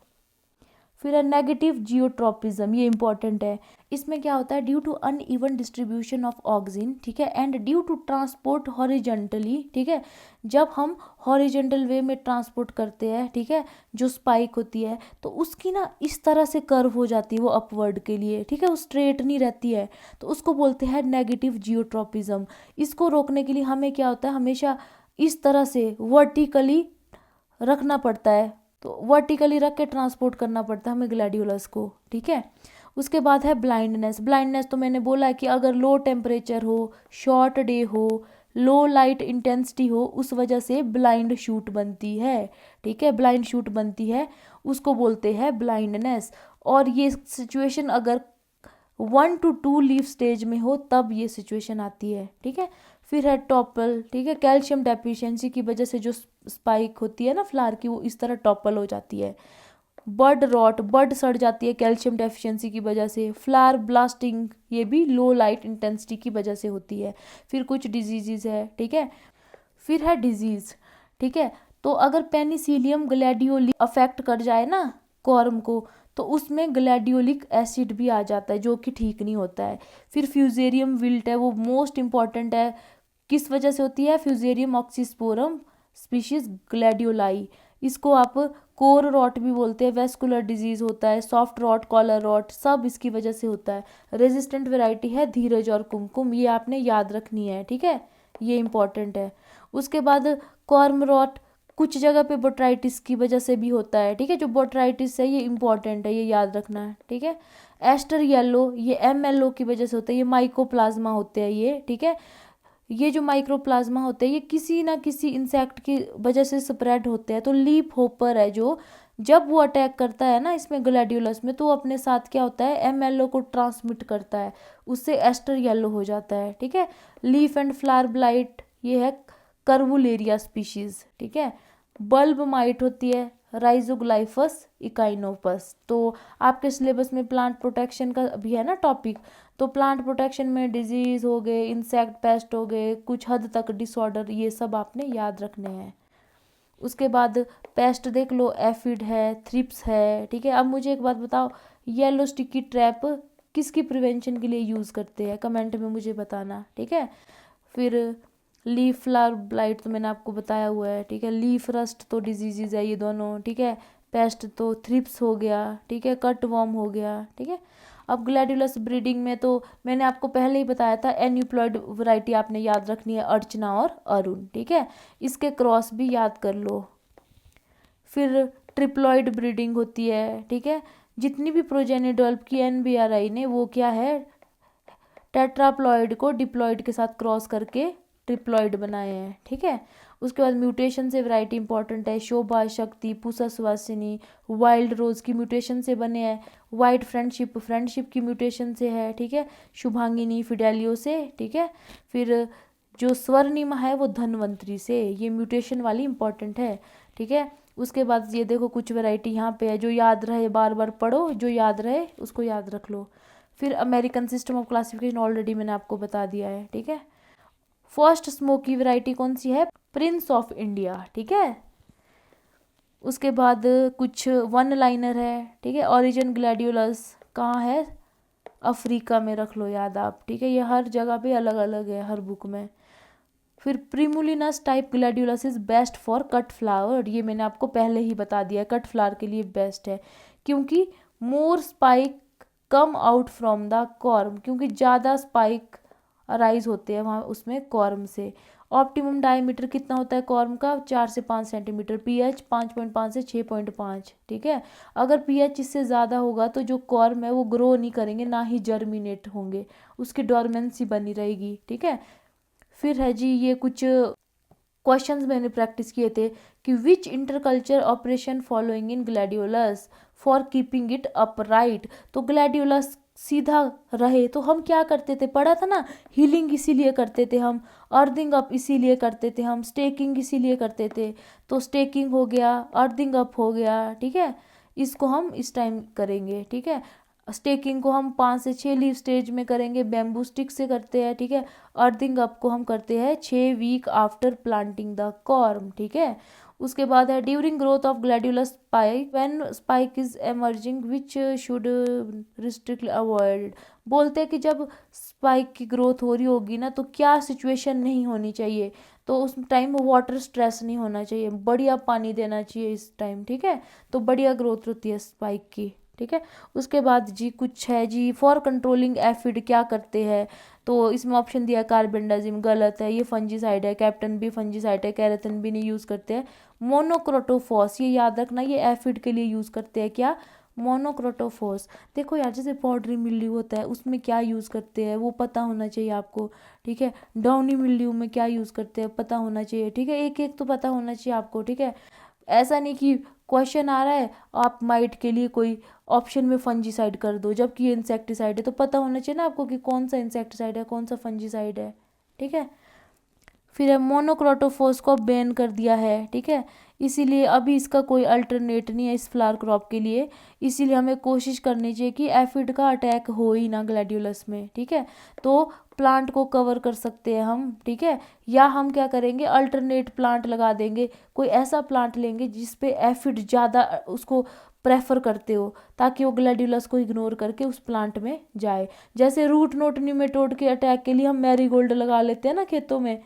फिर है नेगेटिव जियोट्रोपिज्म, ये इंपॉर्टेंट है। इसमें क्या होता है, due to uneven distribution of oxygen, ठीक है, and due to transport horizontally, ठीक है, जब हम हॉरिजेंटल वे में ट्रांसपोर्ट करते हैं, ठीक है, जो स्पाइक होती है तो उसकी ना इस तरह से कर्व हो जाती है वो अपवर्ड के लिए, ठीक है, वो स्ट्रेट नहीं रहती है, तो उसको बोलते हैं नेगेटिव जियोट्रोपिज्म। इसको रोकने के लिए हमें क्या होता है, हमेशा इस तरह से वर्टिकली रखना पड़ता है, तो वर्टिकली रख के ट्रांसपोर्ट करना पड़ता है हमें ग्लैडियोलस को, ठीक है। उसके बाद है ब्लाइंडनेस। ब्लाइंडनेस तो मैंने बोला है कि अगर लो टेम्परेचर हो, शॉर्ट डे हो, लो लाइट इंटेंसिटी हो, उस वजह से ब्लाइंड शूट बनती है, ठीक है, ब्लाइंड शूट बनती है, उसको बोलते हैं ब्लाइंडनेस। और ये सिचुएशन अगर 1 to 2 लीफ स्टेज में हो तब ये सिचुएशन आती है, ठीक है। फिर है टॉपल, ठीक है, कैल्शियम डेफिशिएंसी की वजह से जो स्पाइक होती है ना फ्लावर की वो इस तरह टॉपल हो जाती है। बड रॉट, बड सड़ जाती है कैल्शियम डेफिशिएंसी की वजह से। फ्लावर ब्लास्टिंग, ये भी लो लाइट इंटेंसिटी की वजह से होती है। फिर कुछ डिजीजेज है, ठीक है। फिर है डिजीज, ठीक है, तो अगर पेनिसिलियम ग्लैडियोली अफेक्ट कर जाए ना कॉर्म को तो उसमें ग्लैडियोलिक एसिड भी आ जाता है, जो कि ठीक नहीं होता है। फिर फ्यूजेरियम विल्ट है, वो मोस्ट इंपॉर्टेंट है। किस वजह से होती है? Fusarium oxysporum species gladioli. इसको आप कोर रॉट भी बोलते हैं। वेस्कुलर डिजीज होता है, सॉफ्ट रॉट, कॉलर रॉट, सब इसकी वजह से होता है। रेजिस्टेंट वैरायटी है धीरज और कुमकुम, ये आपने याद रखनी है, ठीक है, ये इंपॉर्टेंट है। उसके बाद कॉर्म रॉट कुछ जगह पे बोट्राइटिस की वजह से भी होता है, ठीक है। जो बोट्राइटिस है ये इंपॉर्टेंट है, ये याद रखना है, ठीक है। एस्टर येलो, ये MLO की वजह से होता है, ये माइकोप्लाज्मा होते हैं ये, ठीक है। ये जो माइक्रोप्लाज्मा होते हैं ये किसी ना किसी इंसेक्ट की वजह से स्प्रेड होते हैं। तो लीफ होपर है जो, जब वो अटैक करता है ना इसमें ग्लैडियोलस में, तो वो अपने साथ क्या होता है? MLO को ट्रांसमिट करता है, उससे एस्टर येलो हो जाता है, ठीक है। लीफ एंड फ्लावर ब्लाइट, ये है कर्वुलेरिया स्पीशीज, ठीक है। बल्ब माइट होती है राइजोग्लाइफस इकाइनोपस। तो आपके सिलेबस में प्लांट प्रोटेक्शन का भी है ना टॉपिक, तो प्लांट प्रोटेक्शन में डिजीज हो गए, इंसेक्ट पेस्ट हो गए, कुछ हद तक डिसऑर्डर, ये सब आपने याद रखने हैं। उसके बाद पेस्ट देख लो, एफिड है, थ्रिप्स है, ठीक है। अब मुझे एक बात बताओ, येलो स्टिकी ट्रैप किसकी प्रिवेंशन के लिए यूज़ करते हैं? कमेंट में मुझे बताना, ठीक है। फिर लीफ फ्लावर ब्लाइट तो मैंने आपको बताया हुआ है, ठीक है। लीफ रस्ट तो डिजीजेज है ये दोनों, ठीक है। पेस्ट तो थ्रिप्स हो गया, ठीक है, कट वॉर्म हो गया, ठीक है। अब ग्लैडियोलस ब्रीडिंग में तो मैंने आपको पहले ही बताया था, एन्यूप्लॉयड वैरायटी आपने याद रखनी है, अर्चना और अरुण, ठीक है। इसके क्रॉस भी याद कर लो। फिर ट्रिप्लॉयड ब्रीडिंग होती है, ठीक है। जितनी भी प्रोजेनी डेवलप की NBRI ने, वो क्या है? टेट्राप्लॉयड को डिप्लॉयड के साथ क्रॉस करके ट्रिप्लॉयड बनाए हैं, ठीक है। उसके बाद म्यूटेशन से वैरायटी इंपॉर्टेंट है, शोभा, शक्ति, पूसा सुवासिनी, वाइल्ड रोज की म्यूटेशन से बने हैं। वाइट फ्रेंडशिप, फ्रेंडशिप की म्यूटेशन से है, ठीक है। शुभांगिनी फिडेलियो से, ठीक है। फिर जो स्वर्णिमा है वो धनवंतरी से, ये म्यूटेशन वाली इंपॉर्टेंट है, ठीक है। उसके बाद ये देखो कुछ वैरायटी यहाँ पे है, जो याद रहे बार बार पढ़ो, जो याद रहे उसको याद रख लो। फिर American system of classification already मैंने आपको बता दिया है, ठीक है। फर्स्ट स्मोकी वैरायटी कौन सी है? प्रिंस ऑफ इंडिया, ठीक है। उसके बाद कुछ वन लाइनर है, ठीक है। ओरिजिन ग्लैडियोलस कहाँ है? अफ्रीका में, रख लो याद आप, ठीक है। ये हर जगह पे अलग अलग है, हर बुक में। फिर primulinus type gladiolus is best for cut flower, ये मैंने आपको पहले ही बता दिया है, कट फ्लावर के लिए बेस्ट है, क्योंकि more spike come out from the corm, क्योंकि ज़्यादा स्पाइक अराइज होते हैं वहाँ उसमें कॉर्म से। ऑप्टिमम डायमीटर कितना होता है कॉर्म का? 4 से 5 सेंटीमीटर। pH 5.5 से 6.5, ठीक है। अगर pH इससे ज़्यादा होगा तो जो कॉर्म है वो ग्रो नहीं करेंगे, ना ही जर्मिनेट होंगे, उसकी डोरमेंसी बनी रहेगी, ठीक है। फिर है जी ये कुछ क्वेश्चंस मैंने प्रैक्टिस किए थे कि which interculture operation following in gladiolus for keeping it upright. तो ग्लैडियोलस सीधा रहे तो हम क्या करते थे? पढ़ा था ना, हीलिंग इसीलिए करते थे हम, अर्थिंग अप इसीलिए करते थे हम, स्टेकिंग इसीलिए करते थे। तो स्टेकिंग हो गया, अर्थिंग अप हो गया, ठीक है। इसको हम इस टाइम करेंगे, ठीक है। स्टेकिंग को हम 5 से 6 लीव स्टेज में करेंगे, बैम्बू स्टिक से करते हैं, ठीक है। अर्थिंग अप को हम करते हैं 6 week after planting the corm, ठीक है। उसके बाद है during growth of gladiolus spike when spike is emerging which should restrict avoid. बोलते हैं कि जब स्पाइक की ग्रोथ हो रही होगी ना, तो क्या सिचुएशन नहीं होनी चाहिए? तो उस टाइम वाटर स्ट्रेस नहीं होना चाहिए, बढ़िया पानी देना चाहिए इस टाइम, ठीक है। तो बढ़िया ग्रोथ होती है स्पाइक की, ठीक है। उसके बाद जी कुछ है जी, फॉर कंट्रोलिंग एफिड क्या करते हैं? तो इसमें ऑप्शन दिया कार्बेंडाजिम, गलत है, ये फंजीसाइड है। कैप्टन भी फंजीसाइड है, कैरेथिन भी नहीं यूज़ करते हैं। मोनोक्रोटोफॉस, ये याद रखना, ये एफिड के लिए यूज़ करते हैं, क्या? मोनोक्रोटोफॉस। देखो यार, जैसे पाउडरी मिल्ड्यू होता है उसमें क्या यूज़ करते हैं वो पता होना चाहिए आपको, ठीक है। डाउनी मिल्ड्यू में क्या यूज़ करते हैं पता होना चाहिए, ठीक है। एक एक तो पता होना चाहिए आपको, ठीक है। ऐसा नहीं कि क्वेश्चन आ रहा है आप माइट के लिए कोई ऑप्शन में फंजीसाइड कर दो जबकि ये इंसेक्टिसाइड है, तो पता होना चाहिए ना आपको कि कौन सा इंसेक्टिसाइड है कौन सा फंजीसाइड है, ठीक है। फिर मोनोक्रोटोफॉस को बैन कर दिया है, ठीक है। इसीलिए अभी इसका कोई अल्टरनेट नहीं है इस फ्लावर क्रॉप के लिए, इसीलिए हमें कोशिश करनी चाहिए कि एफिड का अटैक हो ही ना ग्लैडियोलस में, ठीक है। तो प्लांट को कवर कर सकते हैं हम, ठीक है। या हम क्या करेंगे, अल्टरनेट प्लांट लगा देंगे, कोई ऐसा प्लांट लेंगे जिस पे एफिड ज़्यादा उसको प्रेफर करते हो, ताकि वो ग्लैड्यूलस को इग्नोर करके उस प्लांट में जाए। जैसे रूट नोट निमेटोड के अटैक के लिए हम मैरीगोल्ड लगा लेते हैं ना खेतों में,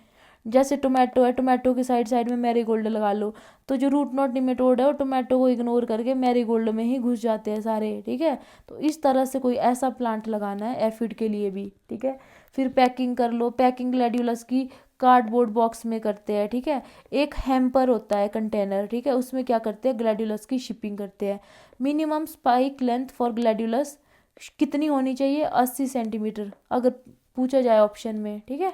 जैसे टोमेटो है, टोमेटो के साइड साइड में मैरीगोल्ड लगा लो, तो जो रूट नोट निमेटोड है वो टोमेटो को इग्नोर करके मैरीगोल्ड में ही घुस जाते हैं सारे, ठीक है। तो इस तरह से कोई ऐसा प्लांट लगाना है एफिड के लिए भी, ठीक है। फिर पैकिंग कर लो, पैकिंग ग्लैड्यूलस की कार्डबोर्ड बॉक्स में करते हैं, ठीक है। एक हैम्पर होता है कंटेनर, ठीक है, उसमें क्या करते हैं, ग्लैड्यूलस की शिपिंग करते हैं। मिनिमम स्पाइक लेंथ फॉर ग्लैड्यूलस कितनी होनी चाहिए, 80 सेंटीमीटर अगर पूछा जाए ऑप्शन में, ठीक है।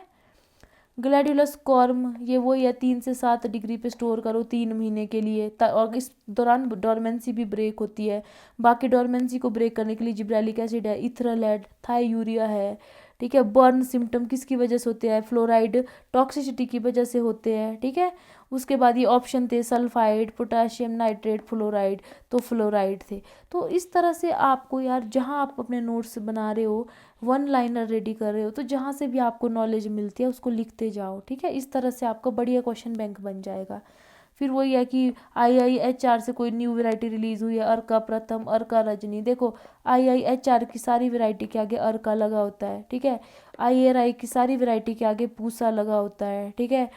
ग्लैड्यूलस कॉर्म ये वही है, 3 से 7 डिग्री पे स्टोर करो 3 महीने के लिए, और इस दौरान डोरमेंसी भी ब्रेक होती है। बाकी डोरमेंसी को ब्रेक करने के लिए जिब्रेलिक एसिड है, इथरल है, थाईयूरिया है, ठीक है। बर्न सिम्टम किसकी वजह से होते हैं, फ्लोराइड टॉक्सिसिटी की वजह से होते हैं, ठीक है। उसके बाद ये ऑप्शन थे सल्फाइड, पोटाशियम नाइट्रेट, फ्लोराइड, तो फ्लोराइड थे। तो इस तरह से आपको यार, जहाँ आप अपने नोट्स बना रहे हो, वन लाइनर रेडी कर रहे हो, तो जहाँ से भी आपको नॉलेज मिलती है उसको लिखते जाओ, ठीक है। इस तरह से आपका बढ़िया क्वेश्चन बैंक बन जाएगा। फिर वही है कि IIHR से कोई न्यू वैरायटी रिलीज हुई है, अर्का प्रथम, अर्का रजनी। देखो IIHR की सारी वैरायटी के आगे अर्का लगा होता है, ठीक है। IRI की सारी वैरायटी के आगे पूसा लगा होता है, ठीक है।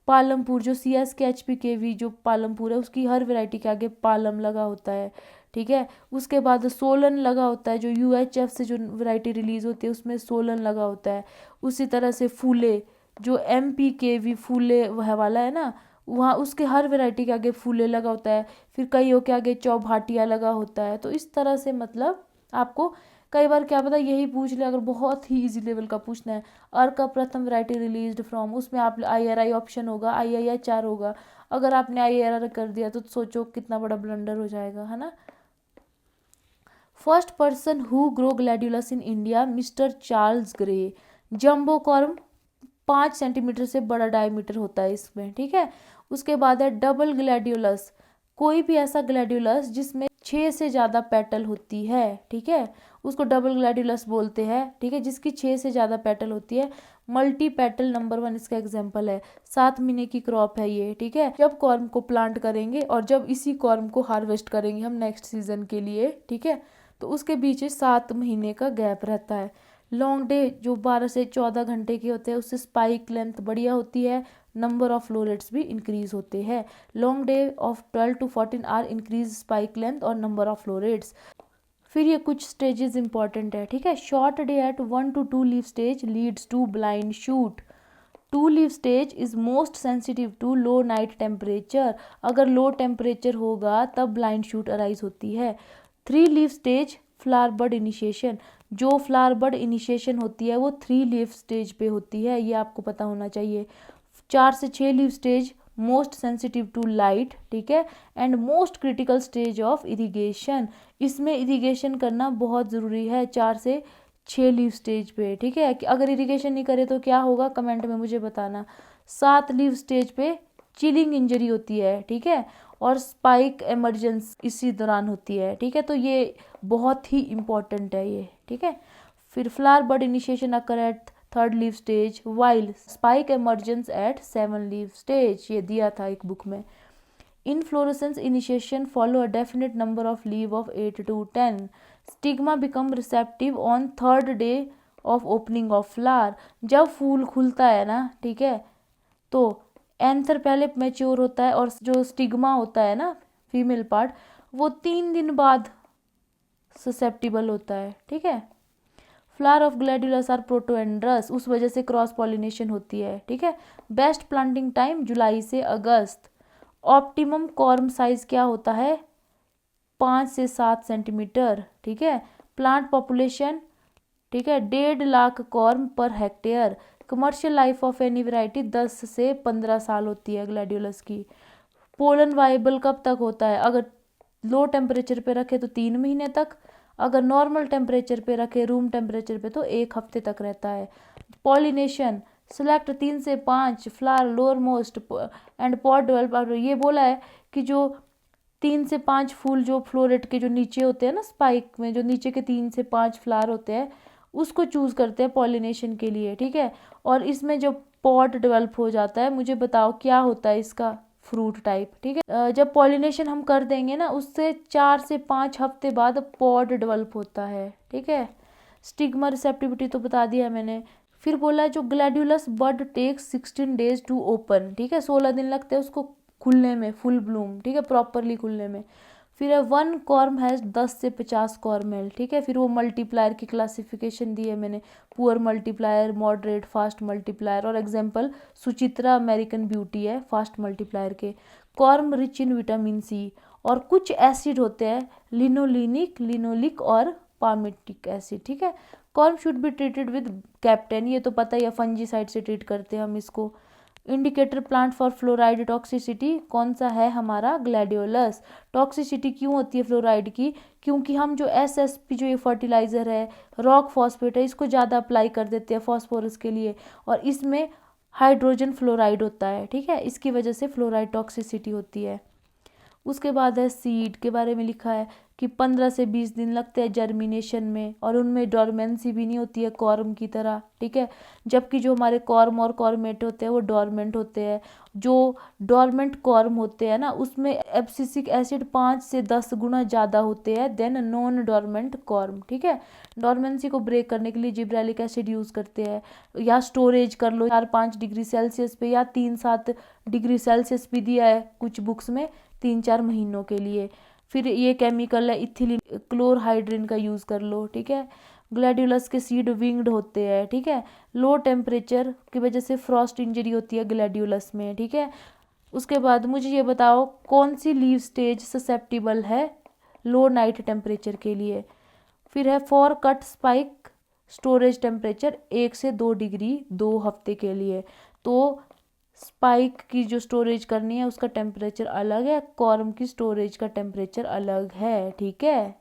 पालमपुर जो CSKHPKV जो पालमपुर है उसकी हर वैरायटी के आगे पालम लगा होता है, ठीक है। उसके बाद सोलन लगा होता है, जो UHF से जो वैरायटी रिलीज होती है उसमें सोलन लगा होता है। उसी तरह से फूले जो MPKV फूले वह वाला है ना, वहाँ उसके हर वैरायटी के आगे फूले लगा होता है। फिर कईयों के आगे चौभाटिया लगा होता है। तो इस तरह से मतलब आपको कई बार क्या पता यही पूछ ले, अगर बहुत ही इजी लेवल का पूछना है, अर्का प्रथम वैरायटी रिलीज्ड फ्रॉम, उसमें आप IRI ऑप्शन होगा, IIHR होगा। अगर आपने IRR कर दिया तो सोचो कितना बड़ा ब्लंडर हो जाएगा, है ना। First person who grow gladiolus in India, mister Charles Grey. Jumbo corm 5 centimetre से बड़ा डायमीटर होता है इसमें, ठीक है। उसके बाद है डबल ग्लैड्यूलस, कोई भी ऐसा ग्लैड्यूलस जिसमें 6 से ज़्यादा पेटल होती है, ठीक है, उसको डबल ग्लैड्यूलस बोलते हैं, ठीक है, जिसकी 6 से ज़्यादा पेटल होती है। मल्टी पेटल नंबर 1 इसका एग्जाम्पल है। 7 महीने की क्रॉप है ये, ठीक है। जब कॉर्म को प्लांट करेंगे और जब इसी कॉर्म को हार्वेस्ट करेंगे हम नेक्स्ट सीजन के लिए, ठीक है, तो उसके बीच 7 महीने का गैप रहता है। लॉन्ग डे जो 12 से 14 घंटे के होते हैं उससे स्पाइक लेंथ बढ़िया होती है, नंबर ऑफ फ्लोरेट्स भी इंक्रीज होते हैं। Long day of 12 to 14 hour increase spike length और नंबर ऑफ फ्लोरेट्स। फिर ये कुछ स्टेजेस इंपॉर्टेंट है, ठीक है। Short day at 1 to 2 leaf stage leads to blind shoot. 2 leaf stage is most sensitive to low night temperature, अगर low temperature होगा तब ब्लाइंड शूट अराइज होती है। 3 leaf stage flower bud initiation, जो flower bud initiation होती है वो 3 leaf stage पे होती है, ये आपको पता होना चाहिए। 4 से 6 leaf stage most sensitive to light, ठीक है, and most critical stage of irrigation, इसमें इरिगेशन करना बहुत ज़रूरी है 4 से 6 लीफ स्टेज पे, ठीक है। कि अगर इरिगेशन नहीं करे तो क्या होगा, कमेंट में मुझे बताना। 7 लीफ स्टेज पे चिलिंग इंजरी होती है, ठीक है, और स्पाइक एमरजेंस इसी दौरान होती है, ठीक है। तो ये बहुत ही इम्पोर्टेंट है ये, ठीक है। फिर flower bud initiation occur at 3rd leaf stage while spike emergence at 7 leaf stage, ये दिया था एक बुक में। Inflorescence initiation follow a definite number of leave of 8 to 10। Stigma become receptive on 3rd day of opening of flower, जब फूल खुलता है ना, ठीक है, तो एंथर पहले मैच्योर होता है और जो स्टिग्मा होता है ना फीमेल पार्ट, वो 3 दिन बाद ससेप्टिबल होता है, ठीक है। फ्लावर ऑफ ग्लैड्यूलस आर प्रोटोएंड्रस, उस वजह से क्रॉस पॉलिनेशन होती है, ठीक है। बेस्ट प्लांटिंग टाइम जुलाई से अगस्त। ऑप्टिमम कॉर्म साइज क्या होता है, 5 से 7 सेंटीमीटर, ठीक है। प्लांट पॉपुलेशन, ठीक है, 1.5 lakh corm per hectare. Commercial life of any variety 10 से 15 साल होती है ग्लैड्यूलस की। पोलन वाइबल कब तक होता है, अगर लो टेम्परेचर पे रखे तो 3 महीने तक, अगर नॉर्मल टेम्परेचर पे रखे रूम टेम्परेचर पे तो 1 हफ्ते तक रहता है। पॉलिनेशन सिलेक्ट 3 से 5 flower lower most and pot develop, ये बोला है कि जो 3 से 5 फूल जो फ्लोरेट के जो नीचे होते हैं ना, स्पाइक में जो नीचे के 3 से 5 फ्लावर होते हैं उसको चूज करते हैं पॉलिनेशन के लिए, ठीक है। और इसमें जो पॉट डेवलप हो जाता है, मुझे बताओ क्या होता है इसका फ्रूट टाइप, ठीक है। जब पॉलिनेशन हम कर देंगे ना, उससे 4 से 5 हफ्ते बाद पॉड डेवलप होता है, ठीक है। स्टिग्मा रिसेप्टिविटी तो बता दिया मैंने। फिर बोला जो ग्लैड्यूलस बड टेक्स 16 डेज टू ओपन, ठीक है, 16 दिन लगते हैं उसको खुलने में, फुल ब्लूम, ठीक है, प्रॉपरली खुलने में। फिर है 1 कॉर्म हैज़ 10 से 50 कॉर्मेल, ठीक है। फिर वो मल्टीप्लायर की क्लासिफिकेशन दी है मैंने, poor multiplier, moderate, fast multiplier, और एग्जांपल सुचित्रा अमेरिकन ब्यूटी है फास्ट मल्टीप्लायर के। Corm rich in vitamin C, और कुछ एसिड होते हैं लिनोलिनिक, लिनोलिक और पामिटिक एसिड, ठीक है। Corm should be treated with captan, ये तो पता ही है, फंजीसाइड से ट्रीट करते हैं हम इसको। Indicator plant for fluoride toxicity कौन सा है हमारा, ग्लैडियोलस। टॉक्सिसिटी क्यों होती है फ्लोराइड की, क्योंकि हम जो एसएसपी जो ये फर्टिलाइजर है, रॉक फॉस्फेट है, इसको ज़्यादा अप्लाई कर देते हैं फॉस्फोरस के लिए, और इसमें हाइड्रोजन फ्लोराइड होता है, ठीक है, इसकी वजह से फ्लोराइड टॉक्सिसिटी होती है। उसके बाद है सीड के बारे में लिखा है कि 15 से 20 दिन लगते हैं जर्मिनेशन में, और उनमें डोरमेंसी भी नहीं होती है कॉर्म की तरह, ठीक है। जबकि जो हमारे कॉर्म और कॉर्मेट होते हैं वो डोरमेंट होते हैं। जो डोरमेंट कॉर्म होते हैं ना, उसमें एब्सिसिक एसिड 5 से 10 गुना ज़्यादा होते हैं देन नॉन डोरमेंट कॉर्म, ठीक है। डोरमेंसी को ब्रेक करने के लिए जिब्रेलिक एसिड यूज़ करते हैं, या स्टोरेज कर लो 4-5 डिग्री सेल्सियस पे, या 3-7 डिग्री सेल्सियस भी दिया है कुछ बुक्स में, 3-4 महीनों के लिए। फिर ये केमिकल है इथिलीन क्लोरहाइड्रिन का यूज़ कर लो, ठीक है। ग्लैड्यूलस के सीड विंग्ड होते हैं, ठीक है। लो टेम्परेचर की वजह से फ्रॉस्ट इंजरी होती है ग्लैड्यूलस में, ठीक है। उसके बाद मुझे ये बताओ कौन सी लीव स्टेज ससेप्टिबल है लो नाइट टेम्परेचर के लिए। फिर है for cut spike storage temperature 1 से 2 डिग्री 2 हफ्ते के लिए। तो स्पाइक की जो स्टोरेज करनी है उसका टेम्परेचर अलग है, कॉर्म की स्टोरेज का टेम्परेचर अलग है, ठीक है।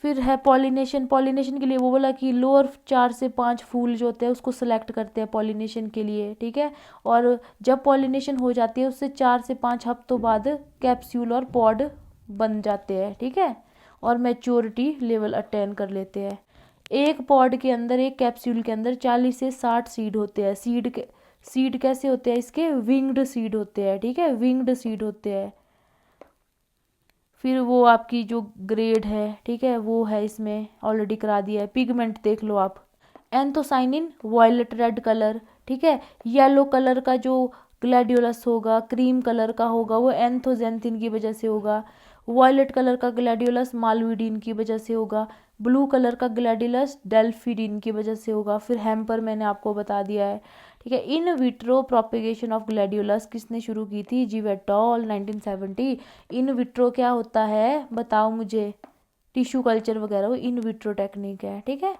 फिर है पॉलिनेशन। पॉलिनेशन के लिए वो बोला कि लोअर 4 से 5 फूल जो होते हैं उसको सिलेक्ट करते हैं पॉलिनेशन के लिए, ठीक है। और जब पॉलिनेशन हो जाती है उससे 4 से 5 हफ्तों बाद कैप्सूल और पॉड बन जाते हैं, ठीक है, और मैच्योरिटी लेवल अटेन कर लेते हैं। एक पॉड के अंदर, एक कैप्सूल के अंदर 40 से 60 सीड होते हैं। सीड कैसे होते हैं इसके, विंग्ड सीड होते हैं, ठीक है, विंग्ड सीड होते हैं। फिर वो आपकी जो ग्रेड है, ठीक है, वो है इसमें ऑलरेडी करा दिया है। पिगमेंट देख लो आप, एंथोसाइनिन वायलेट रेड कलर, ठीक है। येलो कलर का जो ग्लैडियोलस होगा, क्रीम कलर का होगा, वो एंथोजेंथिन की वजह से होगा। वायलेट कलर का ग्लैडियोलस मालवीडीन की वजह से होगा। ब्लू कलर का ग्लैडियोलस डेल्फिडिन की वजह से होगा। फिर हैम्पर मैंने आपको बता दिया है, ठीक है। In vitro propagation of gladiolus किसने शुरू की थी, जीवेटॉल 1970। इन विट्रो क्या होता है बताओ मुझे, टिश्यू कल्चर वगैरह, वो इन विट्रो टेक्निक है, ठीक है।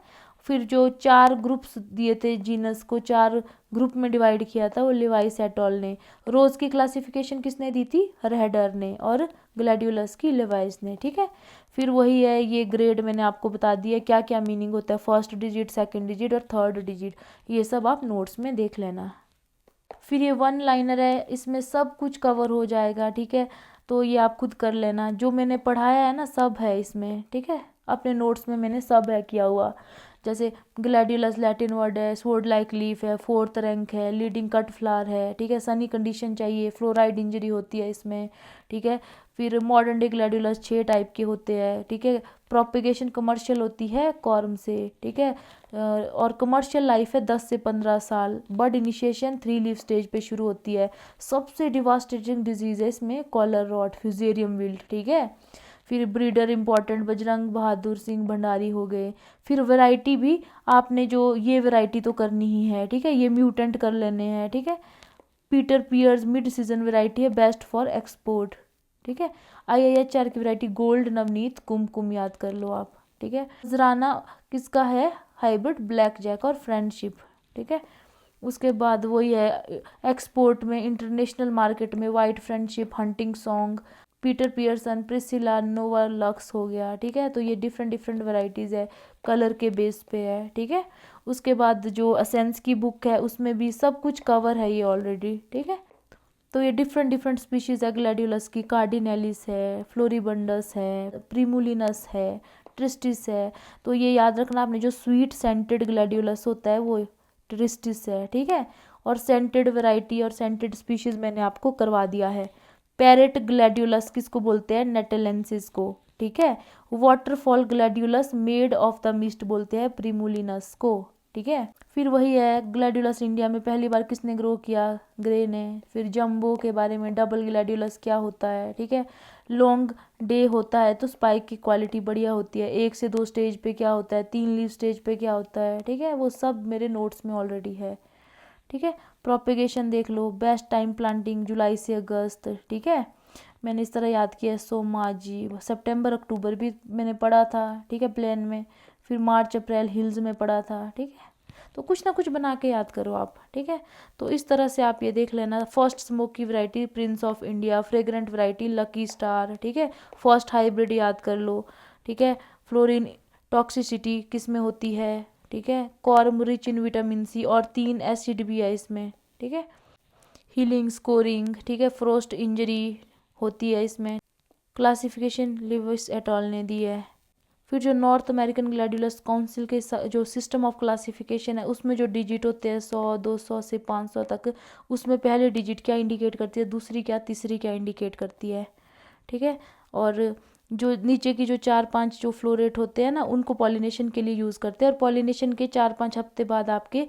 फिर जो 4 ग्रुप्स दिए थे, जीनस को 4 ग्रुप में डिवाइड किया था, वो लिवाइस एटॉल ने। रोज की क्लासिफिकेशन किसने दी थी, रेडर ने, और ग्लैडियोलस की लिवाइस ने, ठीक है। फिर वही है, ये ग्रेड मैंने आपको बता दिया क्या क्या मीनिंग होता है, फर्स्ट डिजिट, सेकंड डिजिट और थर्ड डिजिट, ये सब आप नोट्स में देख लेना। फिर ये 1 लाइनर है, इसमें सब कुछ कवर हो जाएगा, ठीक है। तो ये आप खुद कर लेना, जो मैंने पढ़ाया है ना सब है इसमें, ठीक है, अपने नोट्स में मैंने सब है किया हुआ। जैसे ग्लैडियोलस लैटिन वर्ड है, स्वॉर्ड लाइक लीफ है, 4th रैंक है, लीडिंग कट फ्लावर है, ठीक है, सनी कंडीशन चाहिए, फ्लोराइड इंजरी होती है इसमें, ठीक है। फिर मॉडर्न डे ग्लैडियोलस 6 टाइप के होते हैं, ठीक है। प्रोपेगेशन कमर्शियल होती है कॉर्म से, ठीक है, और कमर्शियल लाइफ है 10 से 15 साल। बर्ड इनिशिएशन 3 लीफ स्टेज पे शुरू होती है। सबसे डिवास्टेटिंग डिजीज है इसमें कॉलर रॉट, फ्यूजेरियम विल्ट, ठीक है। फिर ब्रीडर इंपॉर्टेंट बजरंग बहादुर सिंह भंडारी हो गए। फिर वैरायटी भी आपने जो ये वैरायटी तो करनी ही है, ठीक है, ये म्यूटेंट कर लेने हैं, ठीक है। Peter Pears mid season variety है, बेस्ट फॉर एक्सपोर्ट, ठीक है। IIHR की वैरायटी गोल्ड नवनीत कुमकुम याद कर लो आप, ठीक है। नजराना किसका है, हाइब्रिड ब्लैक जैक और फ्रेंडशिप, ठीक है। उसके बाद वही है एक्सपोर्ट में, इंटरनेशनल मार्केट में white friendship, hunting song, Peter Pearson, Priscilla, Nova Lux हो गया, ठीक है। तो ये डिफरेंट डिफरेंट वैरायटीज़ है, कलर के बेस पे है, ठीक है। उसके बाद जो असेंस की बुक है उसमें भी सब कुछ कवर है ये ऑलरेडी, ठीक है। तो ये डिफरेंट डिफरेंट स्पीशीज़ है ग्लैडियोलस की, कार्डिनेलिस है, फ्लोरिबंडस है, प्रिमुलिनस है, ट्रिस्टिस है। तो ये याद रखना आपने, जो स्वीट सेंटेड ग्लैडियोलस होता है वो ट्रिस्टिस है, ठीक है। और सेंटेड वैरायटी और सेंटेड स्पीशीज मैंने आपको करवा दिया है। पैरेट ग्लैडियोलस किसको बोलते हैं? नेटेलेंसिस को, ठीक है। Waterfall gladiolus made of the mist बोलते हैं प्रिमुलिनस को, ठीक है। फिर वही है, ग्लैडियोलस इंडिया में पहली बार किसने ग्रो किया? ग्रे ने। फिर जंबो के बारे में, डबल ग्लैडियोलस क्या होता है, ठीक है। लॉन्ग डे होता है तो स्पाइक की क्वालिटी बढ़िया होती है। 1 से 2 स्टेज पे क्या होता है, 3 लीव स्टेज पे क्या होता है, ठीक है। वो सब मेरे नोट्स में ऑलरेडी है, ठीक है। प्रोपेगेशन देख लो, बेस्ट टाइम प्लांटिंग जुलाई से अगस्त, ठीक है। मैंने इस तरह याद किया, सोमाजी। सितंबर अक्टूबर भी मैंने पढ़ा था, ठीक है, प्लेन में। फिर मार्च अप्रैल हिल्स में पढ़ा था, ठीक है। तो कुछ ना कुछ बना के याद करो आप, ठीक है। तो इस तरह से आप ये देख लेना, फर्स्ट स्मोक की variety Prince of India, fragrant variety lucky star, ठीक है। फर्स्ट हाइब्रिड याद कर लो, ठीक है। फ्लोरिन टॉक्सिसिटी किस में होती है, ठीक है। Corm rich in vitamin C, और 3 एसिड भी है इसमें, ठीक है। हीलिंग स्कोरिंग, ठीक है। फ्रोस्ट इंजरी होती है इसमें। क्लासिफिकेशन लिविस एटॉल ने दी है। फिर जो नॉर्थ अमेरिकन ग्लैडियोलस काउंसिल के जो सिस्टम ऑफ क्लासिफिकेशन है, उसमें जो डिजिट होते हैं 100, 200 से 500 तक, उसमें पहले डिजिट क्या इंडिकेट करती है, दूसरी क्या, तीसरी क्या इंडिकेट करती है, ठीक है। और जो नीचे की जो 4-5 जो फ्लोरेट होते हैं ना, उनको पॉलिनेशन के लिए यूज़ करते हैं, और पॉलिनेशन के 4-5 हफ्ते बाद आपके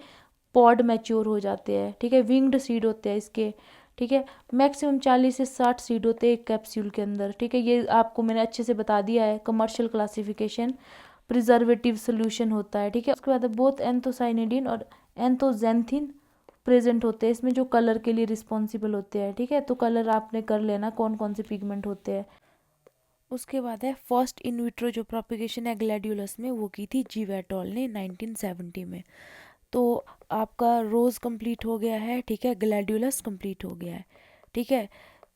पॉड मैच्योर हो जाते हैं, ठीक है। विंग्ड सीड होते हैं इसके, ठीक है। मैक्सिमम 40 से 60 सीड होते हैं एक कैप्सूल के अंदर, ठीक है। ये आपको मैंने अच्छे से बता दिया है। कमर्शियल क्लासिफिकेशन, प्रिजर्वेटिव सोल्यूशन होता है, ठीक है। उसके बाद बोथ एंथोसाइनिडिन और एंथोजेंथिन प्रेजेंट होते हैं इसमें, जो कलर के लिए रिस्पॉन्सिबल होते हैं, ठीक है। तो कलर आपने कर लेना कौन कौन से पिगमेंट होते हैं। उसके बाद है फर्स्ट इन विट्रो जो प्रोपिगेशन है ग्लैडियोलस में, वो की थी जीवेटॉल ने 1970 में। तो आपका रोज़ कंप्लीट हो गया है, ठीक है। ग्लैडियोलस कंप्लीट हो गया है, ठीक है।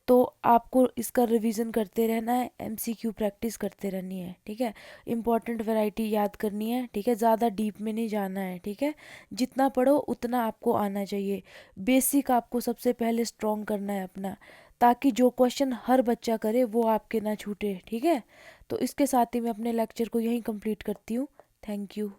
तो आपको इसका रिवीजन करते रहना है, एमसीक्यू प्रैक्टिस करते रहनी है, ठीक है। इंपॉर्टेंट वैरायटी याद करनी है, ठीक है। ज़्यादा डीप में नहीं जाना है, ठीक है। जितना पढ़ो उतना आपको आना चाहिए। बेसिक आपको सबसे पहले स्ट्रॉन्ग करना है अपना, ताकि जो क्वेश्चन हर बच्चा करे वो आपके ना छूटे, ठीक है। तो इसके साथ ही मैं अपने लेक्चर को यहीं कंप्लीट करती हूँ। Thank you.